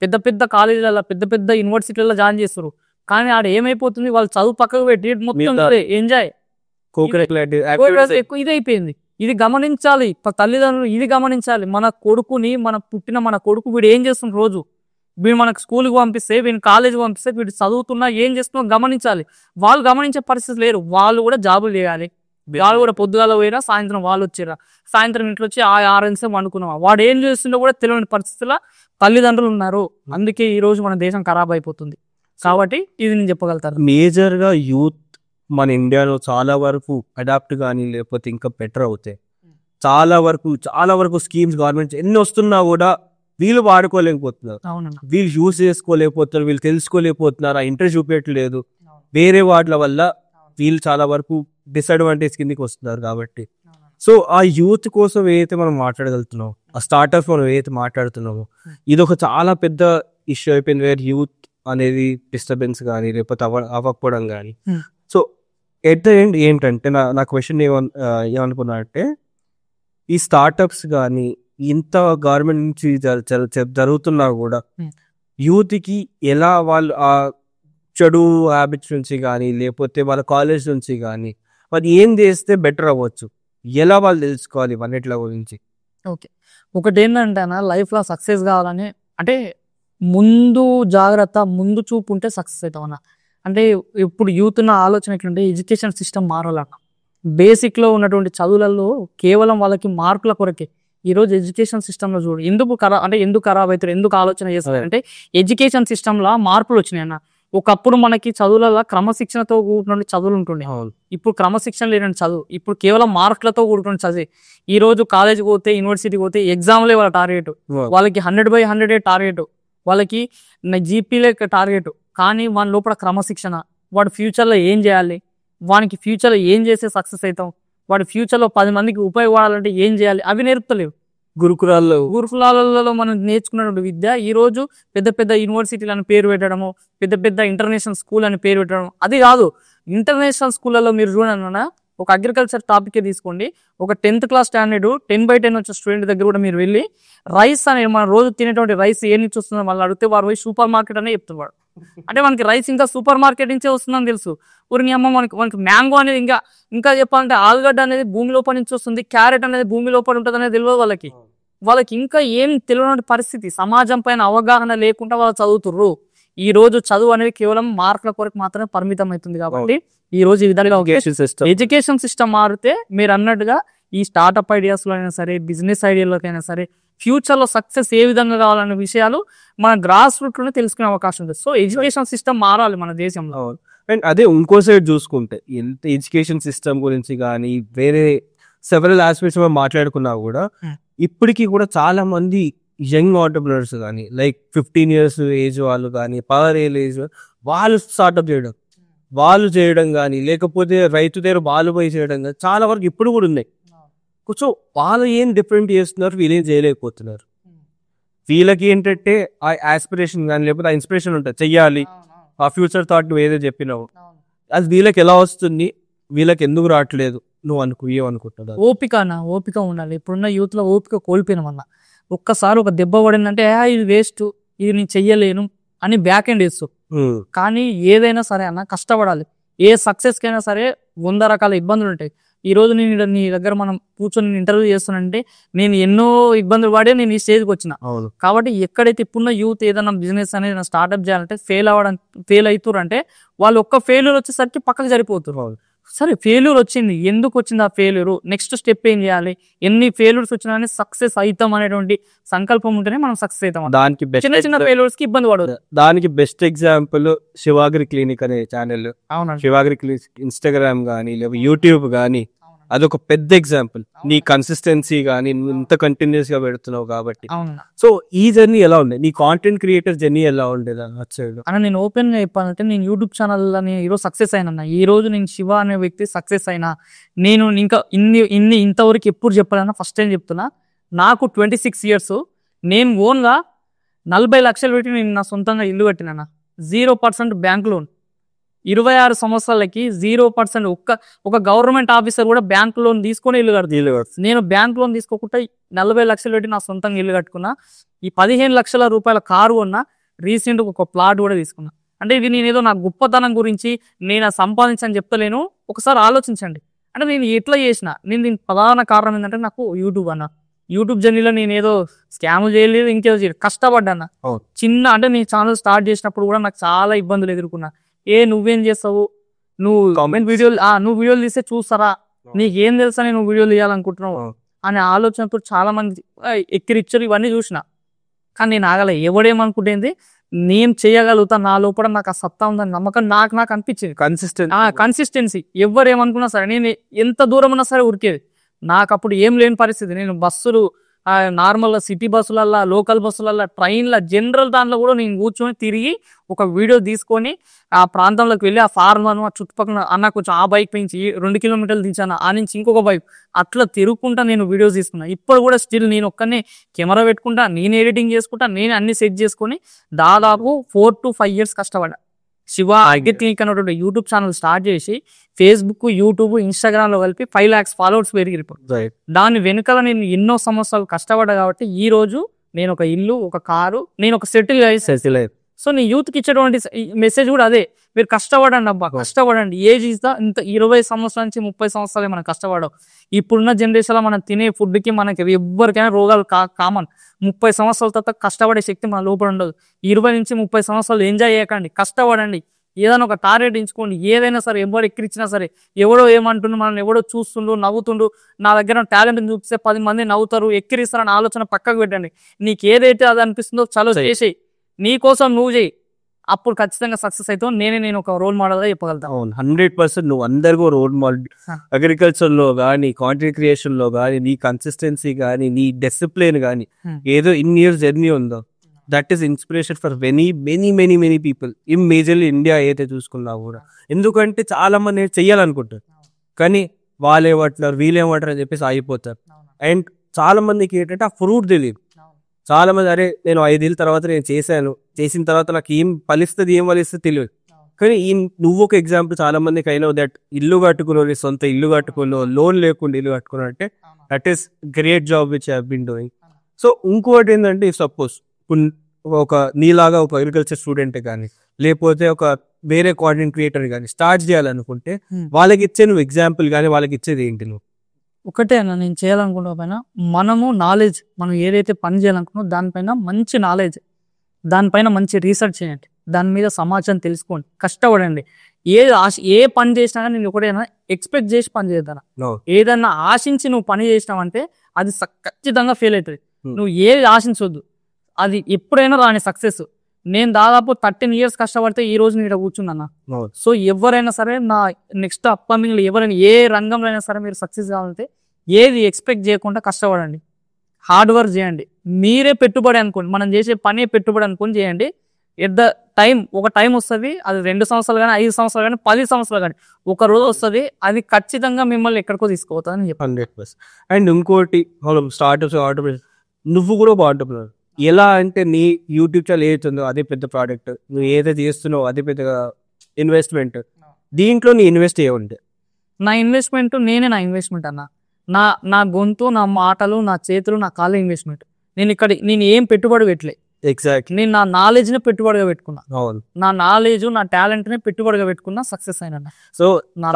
పెద్ద పెద్ద కాలేజీలలో పెద్ద పెద్ద యూనివర్సిటీలలో జాయిన్ చేస్తారు. కానీ ఆడ ఏమైపోతుంది, వాళ్ళు చదువు పక్కకు పెట్టి మొత్తం ఎంజాయ్ ఎక్కువ ఇదైపోయింది. ఇది గమనించాలి తల్లిదండ్రులు, ఇది గమనించాలి. మన కొడుకు వీడు ఏం చేస్తున్న రోజు, వీడు మనకు స్కూల్కి పంపిస్తే, వీడిని కాలేజీకి పంపిస్తే, వీడు చదువుతున్నా ఏం చేస్తున్నా గమనించాలి. వాళ్ళు గమనించే పరిస్థితి లేరు. వాళ్ళు కూడా జాబులు చేయాలి. వాళ్ళు కూడా పొద్దుగాల పోయినా సాయంత్రం వాళ్ళు వచ్చిరా, సాయంత్రం ఇంట్లో వచ్చి 6 నిమిషం వండుకున్నావా, వాడు ఏం చేస్తుండో కూడా తెలియని పరిస్థితుల్లో తల్లిదండ్రులు ఉన్నారు. అందుకే ఈ రోజు మన దేశం ఖరాబ్ అయిపోతుంది. కాబట్టి ఇది నేను చెప్పగలుగుతాను. మేజర్ గా యూత్ మన ఇండియాలో చాలా వరకు అడాప్ట్ కానీ లేకపోతే ఇంకా బెటర్ అవుతాయి. చాలా వరకు స్కీమ్స్ గవర్నమెంట్ ఎన్ని వస్తున్నా కూడా వీళ్ళు వాడుకోలేకపోతున్నారు, వీళ్ళు యూజ్ చేసుకోలేకపోతున్నారు, వీళ్ళు తెలుసుకోలేకపోతున్నారు, ఆ ఇంట్రెస్ట్ చూపించట్లేదు. వేరే వాటిల వల్ల వీళ్ళు చాలా వరకు డిసడ్వాంటేజ్ కిందకి వస్తున్నారు. కాబట్టి సో ఆ యూత్ కోసం ఏదైతే మనం మాట్లాడగలుగుతున్నామో, ఆ స్టార్ట్అప్ మనం ఏదైతే మాట్లాడుతున్నామో, ఇది ఒక చాలా పెద్ద ఇష్యూ అయిపోయింది. వేరే యూత్ అనేది డిస్టర్బెన్స్ కానీ లేకపోతే అవ్వకపోవడం కానీ. సో ఎట్ ద ఎండ్ ఏంటంటే నా క్వశ్చన్ ఏమనుకున్నా అంటే, ఈ స్టార్టప్స్ కానీ ఇంత గవర్నమెంట్ నుంచి జరుగుతున్నా కూడా యూత్కి ఎలా వాళ్ళు ఆ చెడు హ్యాబిట్స్ నుంచి కానీ లేకపోతే వాళ్ళ కాలేజ్ నుంచి కానీ వాళ్ళు ఏం చేస్తే బెటర్ అవ్వచ్చు, ఎలా వాళ్ళు తెలుసుకోవాలి ఇవన్నిట్ల గురించి? ఓకే, ఒకటి ఏంటంటే అన్న, లైఫ్లో సక్సెస్ కావాలని అంటే ముందు జాగ్రత్త, ముందు చూపు ఉంటే సక్సెస్ అవుతాం అన్న. అంటే ఇప్పుడు యూత్ ఉన్న ఆలోచన ఎట్లుంటే ఎడ్యుకేషన్ సిస్టమ్ మారాలన్న. బేసిక్లో ఉన్నటువంటి చదువులలో కేవలం వాళ్ళకి మార్కుల కొరకే. ఈరోజు ఎడ్యుకేషన్ సిస్టంలో చూడు ఎందుకు ఖరాబ్ అవుతారు, ఎందుకు ఆలోచన చేస్తారు అంటే ఎడ్యుకేషన్ సిస్టంలో మార్పులు వచ్చినాయి అన్న. ఒకప్పుడు మనకి చదువులలో క్రమశిక్షణతో కూడుకున్న చదువులు ఉంటుండే, ఇప్పుడు క్రమశిక్షణ లేని చదువు, ఇప్పుడు కేవలం మార్కులతో కూడుకున్న చదివి. ఈ రోజు కాలేజీకి పోతే, యూనివర్సిటీకి పోతే ఎగ్జామ్లే వాళ్ళ టార్గెట్, వాళ్ళకి 100/100 టార్గెట్, వాళ్ళకి జీపీలే టార్గెట్. కానీ వాని లోపల క్రమశిక్షణ, వాడు ఫ్యూచర్లో ఏం చేయాలి, వానికి ఫ్యూచర్లో ఏం చేస్తే సక్సెస్ అవుతాం, వాడు ఫ్యూచర్లో 10 మందికి ఉపయోగపడాలంటే ఏం చేయాలి, అవి నేర్పుతలేవు. గురుకులాలలో మనం నేర్చుకున్నటువంటి విద్య ఈ రోజు పెద్ద పెద్ద యూనివర్సిటీలు అని పేరు పెట్టడము, పెద్ద పెద్ద ఇంటర్నేషనల్ స్కూల్ అని పేరు పెట్టడం, అది కాదు. ఇంటర్నేషనల్ స్కూళ్ళలో మీరు చూడన్నా ఒక అగ్రికల్చర్ టాపిక్ తీసుకోండి, ఒక 10th క్లాస్ స్టాండర్డ్ 10/10 వచ్చే స్టూడెంట్ దగ్గర కూడా మీరు వెళ్ళి రైస్ అనేది మనం రోజు తినేటువంటి రైస్ ఏ నుంచి వస్తుందో వాళ్ళు అడిగితే వారు పోయి సూపర్ మార్కెట్ అనే చెప్తున్నారు. అంటే మనకి రైస్ ఇంకా సూపర్ మార్కెట్ నుంచే వస్తుందని తెలుసు. ఊరికి అమ్మ మనకి మ్యాంగో అనేది ఇంకా చెప్పాలంటే ఆలుగడ్డ అనేది భూమి లోపల నుంచి వస్తుంది, క్యారెట్ అనేది భూమి లోపల ఉంటుంది అనేది తెలియదు వాళ్ళకి ఇంకా ఏం తెలియని పరిస్థితి, సమాజం పైన అవగాహన లేకుండా వాళ్ళు చదువుతుర్రు. ఈ రోజు చదువు అనేది కేవలం మార్కుల కొరకు మాత్రమే పరిమితం అవుతుంది. కాబట్టి ఈ రోజు ఈ విధంగా ఎడ్యుకేషన్ సిస్టమ్ మారితే మీరు అన్నట్టుగా ఈ స్టార్ట్అప్ ఐడియాస్ లో అయినా సరే, బిజినెస్ ఐడియాలోకైనా సరే, ఫ్యూచర్ లో సక్సెస్ ఏ విధంగా కావాలనే విషయాలు మన గ్రాస్ రూట్ లోనే తెలుసుకునే అవకాశం ఉంది. సో ఎడ్యుకేషన్ సిస్టమ్ మారాలి మన దేశంలో. అండ్ అదే ఇంకో సైడ్ చూసుకుంటే ఎంత ఎడ్యుకేషన్ సిస్టమ్ గురించి కానీ వేరే సెవెరల్ ఆస్పెక్ట్స్ మాట్లాడుకున్నా కూడా ఇప్పటికీ కూడా చాలా మంది యంగ్ ఆంటర్ప్రినర్స్ కానీ లైక్ 15 years ఏజ్ వాళ్ళు కానీ పవర్ ఏజ్ వాళ్ళు స్టార్ట్అప్ చేయడం కానీ లేకపోతే రైతు దగ్గర వాళ్ళు పోయి చేయడం కానీ చాలా వరకు ఇప్పుడు కూడా ఉన్నాయి. కొంచెం వాళ్ళు ఏం డిఫరెంట్ చేస్తున్నారు, వీళ్ళేం చేయలేకపోతున్నారు. వీళ్ళకి ఏంటంటే ఆ ఆస్పిరేషన్ కానీ లేకపోతే ఆ ఇన్స్పిరేషన్ ఉంటుంది, చెయ్యాలి ఆ ఫ్యూచర్ థాట్ నువ్వు ఏదో చెప్పినావు అది వీళ్ళకి ఎలా వస్తుంది, వీళ్ళకి ఎందుకు రావట్లేదు నువ్వు ఏమనుకుంటున్నావు? ఓపిక ఉండాలి. ఇప్పుడున్న యూత్ లో ఓపిక కోల్పోయినామన్నా. ఒక్కసారి ఒక దెబ్బ పడిందంటే ఇది వేస్ట్, ఇది నేను చెయ్యలేను అని బ్యాక్ ఎండ్ వేస్తూ. కానీ ఏదైనా సరే అన్న కష్టపడాలి. ఏ సక్సెస్ కైనా సరే 100 రకాల ఇబ్బందులు ఉంటాయి. ఈ రోజు నేను నీ దగ్గర మనం కూర్చొని ఇంటర్వ్యూ చేస్తానంటే నేను ఎన్నో ఇబ్బందులు పడే నేను ఈ స్టేజ్కి వచ్చిన. కాబట్టి ఎక్కడైతే ఇప్పుడున్న యూత్ ఏదైనా బిజినెస్ అనేది స్టార్ట్అప్ చేయాలంటే ఫెయిల్ అవుతారు అంటే వాళ్ళు ఒక్క ఫెయిల్యూర్ వచ్చేసరికి పక్కకు సరిపోతారు. సరే ఫెయిల్యూర్ వచ్చింది, ఎందుకు వచ్చింది ఆ ఫెయిల్యూర్, నెక్స్ట్ స్టెప్ ఏం చేయాలి, ఎన్ని ఫెయిల్యూర్స్ వచ్చినా సక్సెస్ అవుతాం అనేటువంటి సంకల్పం ఉంటేనే మనం సక్సెస్ అవుతాం. దానికి చిన్న ఫెయిల్యూర్స్ కి ఇబ్బంది పడదు. దానికి బెస్ట్ ఎగ్జాంపుల్ శివాగిరి క్లినిక్ అనే ఛానల్. శివాగిరి క్లినిక్ ఇన్స్టాగ్రామ్ కానీ లేదా యూట్యూబ్ కానీ అదొక పెద్ద ఎగ్జాంపుల్. నీ కన్సిస్టెన్సీ కానీ నువ్వు ఇంత కంటిన్యూస్ గా పెడుతున్నావు కాబట్టి. సో ఈ జర్నీ ఎలా ఉంది, నీ కాంటెంట్ క్రియేటర్ జర్నీ ఎలా ఉండేది అన్న? నేను ఓపెన్ గా చెప్పాలంటే నేను యూట్యూబ్ ఛానల్ ఈరోజు సక్సెస్ అయినా, ఈ రోజు నేను శివ అనే వ్యక్తి సక్సెస్ అయినా, నేను ఇంకా ఇంతవరకు ఎప్పుడు చెప్పాలన్నా ఫస్ట్ టైం చెప్తున్నా. నాకు 26 years, నేను ఓన్ గా 40 లక్షలు పెట్టి నేను నా సొంతంగా ఇల్లు కట్టినా. 0% బ్యాంక్ లోన్. 26 సంవత్సరాలకి 0% ఒక గవర్నమెంట్ ఆఫీసర్ కూడా బ్యాంక్ లోన్ తీసుకొని ఇల్లు కడుతుంది. నేను బ్యాంక్ లోన్ తీసుకోకుండా 40 లక్షలు పెట్టి నా సొంతంగా ఇల్లు కట్టుకున్నా. ఈ 15 లక్షల రూపాయల కారు కొన్నా. రీసెంట్ ఒక ప్లాట్ కూడా తీసుకున్నా. అంటే ఇది నేనేదో నా గొప్పతనం గురించి నేను సంపాదించని చెప్తలేను. ఒకసారి ఆలోచించండి. అంటే నేను ఎట్లా చేసిన, నేను దీనికి ప్రధాన కారణం ఏంటంటే నాకు యూట్యూబ్ అన్న. యూట్యూబ్ జర్నీలో నేను ఏదో స్కామ్ చేయలేదు, ఇంకేదో చేయలేదు, కష్టపడ్డాను. అంటే నేను ఛానల్ స్టార్ట్ చేసినప్పుడు కూడా నాకు చాలా ఇబ్బందులు ఎదుర్కొన్నా. నువ్వేం చేస్తావు, నువ్వు వీడియోలు తీస్తే చూస్తారా, నీకేం తెలుసా నువ్వు వీడియోలు తీయాలనుకుంటున్నావు అనే ఆలోచనతో చాలా మంది ఎక్కిరిచ్చారు. ఇవన్నీ చూసిన, కానీ నేను ఆగలే. ఎవడేమనుకుంటేంది, నేను చేయగలుగుతా, నా లోపల నాకు ఆ సత్తా ఉందని నమ్మకం నాకు అనిపించింది. కన్సిస్టెన్సీ. ఎవరేమనుకున్నా సరే నేను ఎంత దూరం ఉన్నా సరే ఉరికేది. నాకు అప్పుడు ఏం లేని పరిస్థితి. నేను బస్సులు నార్మల్గా సిటీ బస్సులల్లా, లోకల్ బస్సులల్లా, ట్రైన్ల, జనరల్ దాంట్లో కూడా నేను కూర్చొని తిరిగి ఒక వీడియో తీసుకొని ఆ ప్రాంతంలోకి వెళ్ళి ఆ ఫార్మర్ ఆ చుట్టుపక్కల అన్న కొంచెం ఆ బైక్ పెంచి 2 kilometers దించాను, ఆ నుంచి ఇంకొక బైక్ అట్లా తిరుగుకుంటా నేను వీడియోస్ తీసుకున్నా. ఇప్పుడు కూడా స్టిల్ నేను ఒక్కనే కెమెరా పెట్టుకుంటా, నేను ఎడిటింగ్ చేసుకుంటా, నేను అన్ని సెట్ చేసుకొని దాదాపు 4 to 5 years కష్టపడ్డా. శివ క్లినిక్ అనేటువంటి యూట్యూబ్ ఛానల్ స్టార్ట్ చేసి ఫేస్బుక్, యూట్యూబ్, ఇన్స్టాగ్రామ్ లో కలిపి 5 lakhs followers పెరిగిపోయి దాని వెనుకల నేను ఎన్నో సంవత్సరాలు కష్టపడ్డా. కాబట్టి ఈ రోజు నేను ఒక ఇల్లు, ఒక కారు, నేను ఒక సెటిల్ అయ్యి. సో నీ యూత్ కి ఇచ్చేటువంటి మెసేజ్ కూడా అదే, మీరు కష్టపడండి అబ్బా, కష్టపడండి. ఏజ్ ఇస్ ద ఇంత 20 సంవత్సరాల నుంచి 30 సంవత్సరాలే మనం కష్టపడవు. ఇప్పుడున్న జనరేషన్ లో మనం తినే ఫుడ్ కి మనకి ఎవరికైనా రోగాలు కామన్. 30 సంవత్సరాల తర్వాత కష్టపడే శక్తి మన లోపల ఉండదు. 20 నుంచి 30 సంవత్సరాలు ఎంజాయ్ చేయకండి, కష్టపడండి. ఏదైనా ఒక టార్గెట్ ఎంచుకోండి. ఏదైనా సరే, ఎవరు ఎక్కిరిచ్చినా సరే, ఎవడో ఏమంటుండు, మనల్ని ఎవడో చూస్తుండు, నవ్వుతుండు, నా దగ్గర టాలెంట్ చూపిస్తే 10 మంది నవ్వుతారు, ఎక్కిరిస్తారని ఆలోచన పక్కకు పెట్టండి. నీకు ఏదైతే అది అనిపిస్తుందో చలో చేసేయి, నీ కోసం నువ్వు చేయి, అప్పుడు ఖచ్చితంగా సక్సెస్ అవుతావు. నేను ఒక రోల్ మోడల్ గా చెప్పగలుగుతాను. 100% నువ్వు అందరికీ రోల్ మోడల్. అగ్రికల్చర్ లో కానీ, కాంటెంట్ క్రియేషన్ లో కానీ, నీ కన్సిస్టెన్సీ కానీ, నీ డిసిప్లిన్ కానీ, ఏదో ఇన్ని ఇయర్స్ జర్నీ ఉందో, that is inspiration for many people in majorly India అయితే చూసుకున్నా కూడా. ఎందుకంటే చాలా మంది చెయ్యాలనుకుంటారు, కానీ వాళ్ళు ఏమంటారు, వీళ్ళు ఏమంటారు అని చెప్పేసి ఆగిపోతారు. అండ్ చాలా మందికి ఏంటంటే ఆ ఫ్రూట్ తెలియదు. చాలా మంది అరే నేను 5 ఏళ్ళ తర్వాత నేను చేసిన తర్వాత నాకు ఏం ఫలిస్తుంది తెలియదు. కానీ నువ్వు ఒక ఎగ్జాంపుల్ చాలా మందికి అయినా దట్ ఇల్లు కట్టుకుని సొంత ఇల్లు కట్టుకుని లోన్ లేకుండా ఇల్లు కట్టుకుని అంటే that is great job which have been doing. So ఇంకోటి ఏంటంటే సపోజ్ ఒక నీలాగా ఒక అగ్రికల్చర్ స్టూడెంట్ కానీ లేకపోతే ఒక వేరే కాంటెంట్ క్రియేటర్ కానీ స్టార్ట్ చేయాలనుకుంటే వాళ్ళకి ఇచ్చే నువ్వు ఎగ్జాంపుల్ కానీ వాళ్ళకి ఇచ్చేది ఏంటి? నువ్వు ఒకటే అన్న నేను చేయాలనుకున్న పైన మనము నాలెడ్జ్ మనం ఏదైతే పని చేయాలనుకున్నామో దానిపైన మంచి నాలెడ్జ్, దానిపైన మంచి రీసెర్చ్ చేయండి, దాని మీద సమాచారం తెలుసుకోండి, కష్టపడండి. ఏ పని చేసినా కానీ నేను ఒకటేనా ఎక్స్పెక్ట్ చేసి పని చేద్దాను. ఏదన్నా ఆశించి నువ్వు పని చేసినావంటే అది ఖచ్చితంగా ఫెయిల్ అవుతుంది. నువ్వు ఏది ఆశించవద్దు, అది ఎప్పుడైనా రాని సక్సెస్. నేను దాదాపు 13 years కష్టపడితే ఈ రోజు నేను కూర్చున్నా. సో ఎవరైనా సరే నా నెక్స్ట్ అప్కమింగ్ ఎవరైనా ఏ రంగంలో అయినా సరే మీరు సక్సెస్ కావాలంటే ఏది ఎక్స్పెక్ట్ చేయకుండా కష్టపడండి, హార్డ్ వర్క్ చేయండి. మీరే పెట్టుబడి అనుకోండి, మనం చేసే పనే పెట్టుబడి అనుకొని చేయండి. ఎట్ ద టైం ఒక టైం వస్తుంది, అది 2 సంవత్సరాలు కానీ 5 సంవత్సరాలు కానీ 10 సంవత్సరాలు కానీ ఒక రోజు వస్తుంది, అది ఖచ్చితంగా మిమ్మల్ని ఎక్కడికో తీసుకుపోతుందని చెప్పి 100%. అండ్ ఇంకోటి స్టార్ట్అప్స్ ఆర్డర్ నువ్వు కూడా ఒక ఆర్డర్ ఎలా అంటే నీ యూట్యూబ్ ఛానల్ ఏదైతుందో అదే పెద్ద ప్రోడక్ట్, నువ్వు ఏదైతే చేస్తున్నావు అదే పెద్ద ఇన్వెస్ట్మెంట్. దీంట్లో నీ ఇన్వెస్ట్ ఏముంటే నా ఇన్వెస్ట్మెంట్ నేనే నా ఇన్వెస్ట్మెంట్ అన్న. నా గొంతు, నా మాటలు, నా చేతులు, నా కాళ్ళ ఇన్వెస్ట్మెంట్. నేను ఏం పెట్టుబడి పెట్టలే. ఎగ్జాక్ట్ నేను నా నాలెడ్జ్ని పెట్టుబడిగా పెట్టుకున్నా. నా నాలెడ్జ్, నా టాలెంట్ని పెట్టుబడిగా పెట్టుకున్నా, సక్సెస్ అయినా. సో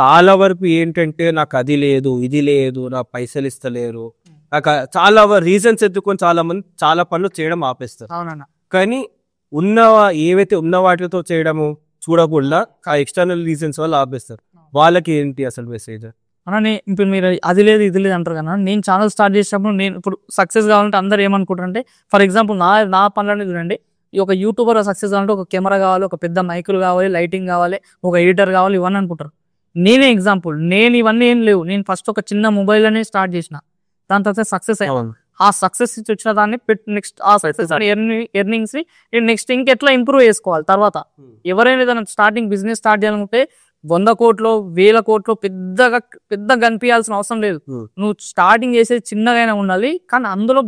చాలా వరకు ఏంటంటే నాకు అది లేదు, ఇది లేదు, నా పైసలు ఇస్తలేరు, నాకు చాలా రీజన్స్ ఎత్తుకొని చాలా మంది చాలా పనులు చేయడం ఆపేస్తారు. అవునన్నా. కానీ ఏవైతే ఉన్న వాటితో చేయడము చూడకుండా ఆ ఎక్స్టర్నల్ రీజన్స్ వల్ల ఆపేస్తారు. వాళ్ళకి ఏంటి అసలు మెసేజ్ అన్నా? ఇప్పుడు మీరు అది లేదు ఇది లేదు అంటారు కదా. నేను ఛానల్ స్టార్ట్ చేసినప్పుడు నేను ఇప్పుడు సక్సెస్ కావాలంటే అందరూ ఏమనుకుంటారంటే, ఫర్ ఎగ్జాంపుల్ నా పనులన్నీ చూడండి, ఒక యూట్యూబర్ సక్సెస్ కావాలంటే ఒక కెమెరా కావాలి, ఒక పెద్ద మైకులు కావాలి, లైటింగ్ కావాలి, ఒక ఎడిటర్ కావాలి, ఇవన్నీ అనుకుంటారు. నేనే ఎగ్జాంపుల్, నేను ఇవన్నీ ఏం లేవు. నేను ఫస్ట్ ఒక చిన్న మొబైల్ అనే స్టార్ట్ చేసిన, దాని తర్వాత సక్సెస్ అయ్యాను. ఆ సక్సెస్ వచ్చిన దాన్ని నెక్స్ట్ ఆ సక్సెస్ ఎర్నింగ్స్ నెక్స్ట్ ఇంకెట్లా ఇంప్రూవ్ చేసుకోవాలి. తర్వాత ఎవరైనా ఏదైనా స్టార్టింగ్ బిజినెస్ స్టార్ట్ చేయాలనుకుంటే 100 కోట్లు 1000 కోట్లు పెద్ద కనిపించాల్సిన అవసరం లేదు. నువ్వు స్టార్టింగ్ చేసేది చిన్నగా ఉండాలి, కానీ అందులో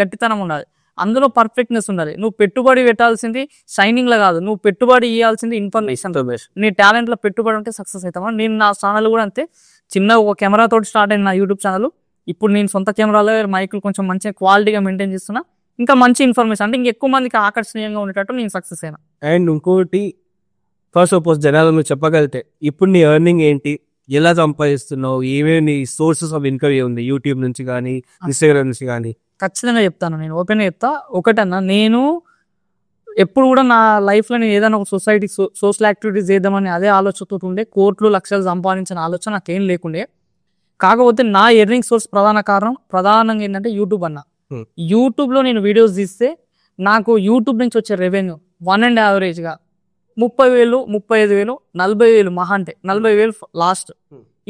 గట్టితనం ఉండాలి, అందులో పర్ఫెక్ట్నెస్ ఉండాలి. నువ్వు పెట్టుబడి పెట్టాల్సింది షైనింగ్ లో కాదు, నువ్వు పెట్టుబడి ఇవ్వాల్సింది ఇన్ఫర్మేషన్. నీ టాలెంట్ లో పెట్టుబడి ఉంటే సక్సెస్ అవుతావా. నేను నా ఛానల్ కూడా అంతే, చిన్న ఒక కెమెరా తోటి స్టార్ట్ అయిన నా యూట్యూబ్ ఛానల్. ఇప్పుడు నేను సొంత కెమెరాలో మైకులు కొంచెం మంచిగా క్వాలిటీగా మెయింటైన్ చేస్తున్నా, ఇంకా మంచి ఇన్ఫర్మేషన్ అంటే ఇంకెక్కువ మందికి ఆకర్షణీయంగా ఉండేటట్టు నేను సక్సెస్ అయినా. అండ్ ఇంకోటి, ఫస్ట్ సపోజ్ జనాలు నువ్వు చెప్పగలితే ఇప్పుడు నీ ఎర్నింగ్ ఏంటి, ఎలా సంపాదిస్తున్నావు, ఏమేమి నీ సోర్సెస్ ఆఫ్ ఇన్కమ్ ఏముంది, యూట్యూబ్ నుంచి కానీ ఇన్స్టాగ్రామ్ నుంచి కానీ? ఖచ్చితంగా చెప్తాను, నేను ఓపెన్గా చెప్తా. ఒకటన్నా, నేను ఎప్పుడు కూడా నా లైఫ్లో నేను ఏదైనా ఒక సోషల్ యాక్టివిటీస్ చేద్దామని అదే ఆలోచనతో ఉండే, కోట్లు లక్షలు సంపాదించిన ఆలోచన నాకేం లేకుండే. కాకపోతే నా ఎర్నింగ్ సోర్స్ ప్రధానంగా ఏంటంటే యూట్యూబ్ అన్న. యూట్యూబ్లో నేను వీడియోస్ తీస్తే నాకు యూట్యూబ్ నుంచి వచ్చే రెవెన్యూ 1 యావరేజ్గా 30,000, 35,000, 40,000 మహా అంటే 40,000 లాస్ట్.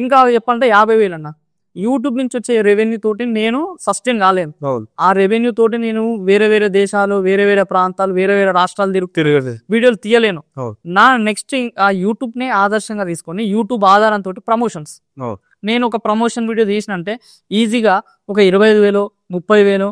ఇంకా చెప్పాలంటే 50,000 అన్న. యూట్యూబ్ నుంచి వచ్చే రెవెన్యూ తోటి నేను సస్టైన్ కాలేను. ఆ రెవెన్యూ తోటి నేను వేరే దేశాలు, వేరే ప్రాంతాలు, వేరే రాష్ట్రాలు తిరిగి వీడియోలు తీయలేను. నా నెక్స్ట్ ఆ యూట్యూబ్ నే ఆదర్శంగా తీసుకొని యూట్యూబ్ ఆధారంతో ప్రమోషన్స్, నేను ఒక ప్రమోషన్ వీడియో తీసినంటే ఈజీగా ఒక 25,000, 30,000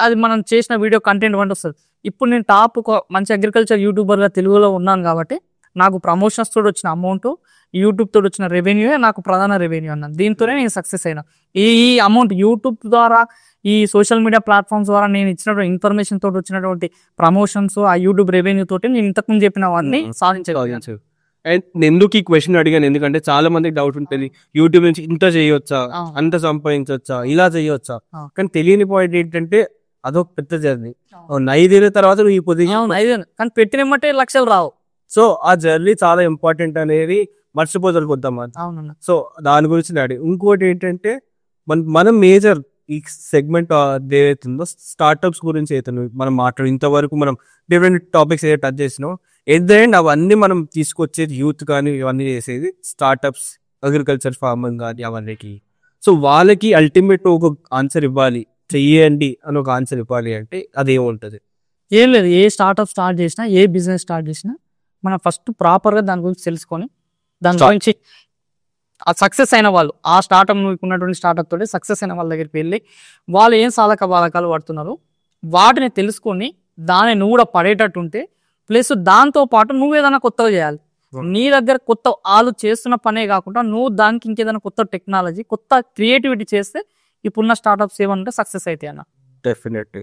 అది మనం చేసిన వీడియో కంటెంట్ వంటి వస్తుంది. ఇప్పుడు నేను టాప్ ఒక మంచి అగ్రికల్చర్ యూట్యూబర్గా తెలుగులో ఉన్నాను కాబట్టి నాకు ప్రమోషన్స్ తోటి వచ్చిన అమౌంట్, యూట్యూబ్ తోటి వచ్చిన రెవెన్యూ నాకు ప్రధాన రెవెన్యూ అన్నాను. దీంతోనే నేను సక్సెస్ అయినా. ఈ అమౌంట్ యూట్యూబ్ ద్వారా, ఈ సోషల్ మీడియా ప్లాట్ఫామ్స్ ద్వారా నేను ఇచ్చినటువంటి ఇన్ఫర్మేషన్ తోటి వచ్చినటువంటి ప్రమోషన్స్, ఆ యూట్యూబ్ రెవెన్యూ తోటి నేను ఇంతకుముందు చెప్పిన వాటిని సాధించగలిగాను. అండ్ ఎందుకు ఈ క్వశ్చన్ అడిగాను, ఎందుకంటే చాలా మందికి డౌట్ ఉంటుంది, యూట్యూబ్ నుంచి ఇంత చేయొచ్చా, అంత సంపాదించవచ్చా, ఇలా చేయొచ్చా. కానీ తెలియని పాయింట్ ఏంటంటే అదొక పెద్ద జర్నీ. 5 ఏళ్ళ తర్వాత నువ్వు ఈ పొజిషన్, కానీ పెట్టినమ్మంటే లక్షలు రావు. సో ఆ జర్నీ చాలా ఇంపార్టెంట్ అనేది మర్చిపోతారు కొంతమంది. సో దాని గురించి డాడీ. ఇంకోటి ఏంటంటే మనం మేజర్ ఈ సెగ్మెంట్ ఏదైతుందో స్టార్ట్అప్స్ గురించి అయితే మనం మాట్లాడు, ఇంతవరకు మనం డిఫరెంట్ టాపిక్స్ ఏదైతే టచ్ చేసినాం, ఎట్ ద ఎండ్ అవన్నీ మనం తీసుకొచ్చేది యూత్ కానీ ఇవన్నీ చేసేది స్టార్ట్అప్స్, అగ్రికల్చర్ ఫార్మింగ్ కానీ అవన్నీకి. సో వాళ్ళకి అల్టిమేట్ ఒక ఆన్సర్ ఇవ్వాలి, చెయ్యండి అని ఒక ఆన్సర్ ఇవ్వాలి అంటే అదేముంటది? ఏం లేదు, ఏ స్టార్ట్అప్ స్టార్ట్ చేసినా, ఏ బిజినెస్ స్టార్ట్ చేసినా మనం ఫస్ట్ ప్రాపర్గా దాని గురించి తెలుసుకొని, దాని గురించి ఆ సక్సెస్ అయిన వాళ్ళు, ఆ స్టార్ట్అప్ ఉన్నటువంటి స్టార్ట్అప్ తోటి సక్సెస్ అయిన వాళ్ళ దగ్గరికి వెళ్ళి వాళ్ళు ఏం బాధకాలు పడుతున్నారు వాటిని తెలుసుకొని దాన్ని నువ్వు కూడా పడేటట్టు ఉంటే, ప్లస్ దాంతో పాటు నువ్వు ఏదైనా కొత్తగా చేయాలి. నీ దగ్గర కొత్త వాళ్ళు చేస్తున్న పనే కాకుండా నువ్వు దానికి ఇంకేదైనా కొత్త టెక్నాలజీ కొత్త క్రియేటివిటీ చేస్తే ఇప్పుడున్న స్టార్ట్అప్స్ ఏమంటే సక్సెస్ అయితే అన్న. Definitely.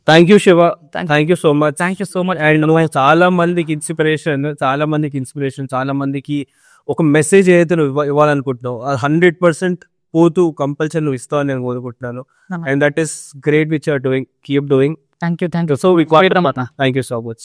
Thank you Shiva, thank you so much. Thank you so much. And నువ్వు చాలా మందికి ఇన్స్పిరేషన్, చాలా మందికి ఒక మెసేజ్ ఏదైతే నువ్వు ఇవ్వాలనుకుంటున్నావు 100% పోతూ కంపల్సరీ నువ్వు ఇస్తావు అని నేను కోరుకుంటున్నాను. And that is great which are doing, keep doing. Thank you. So thank you so much.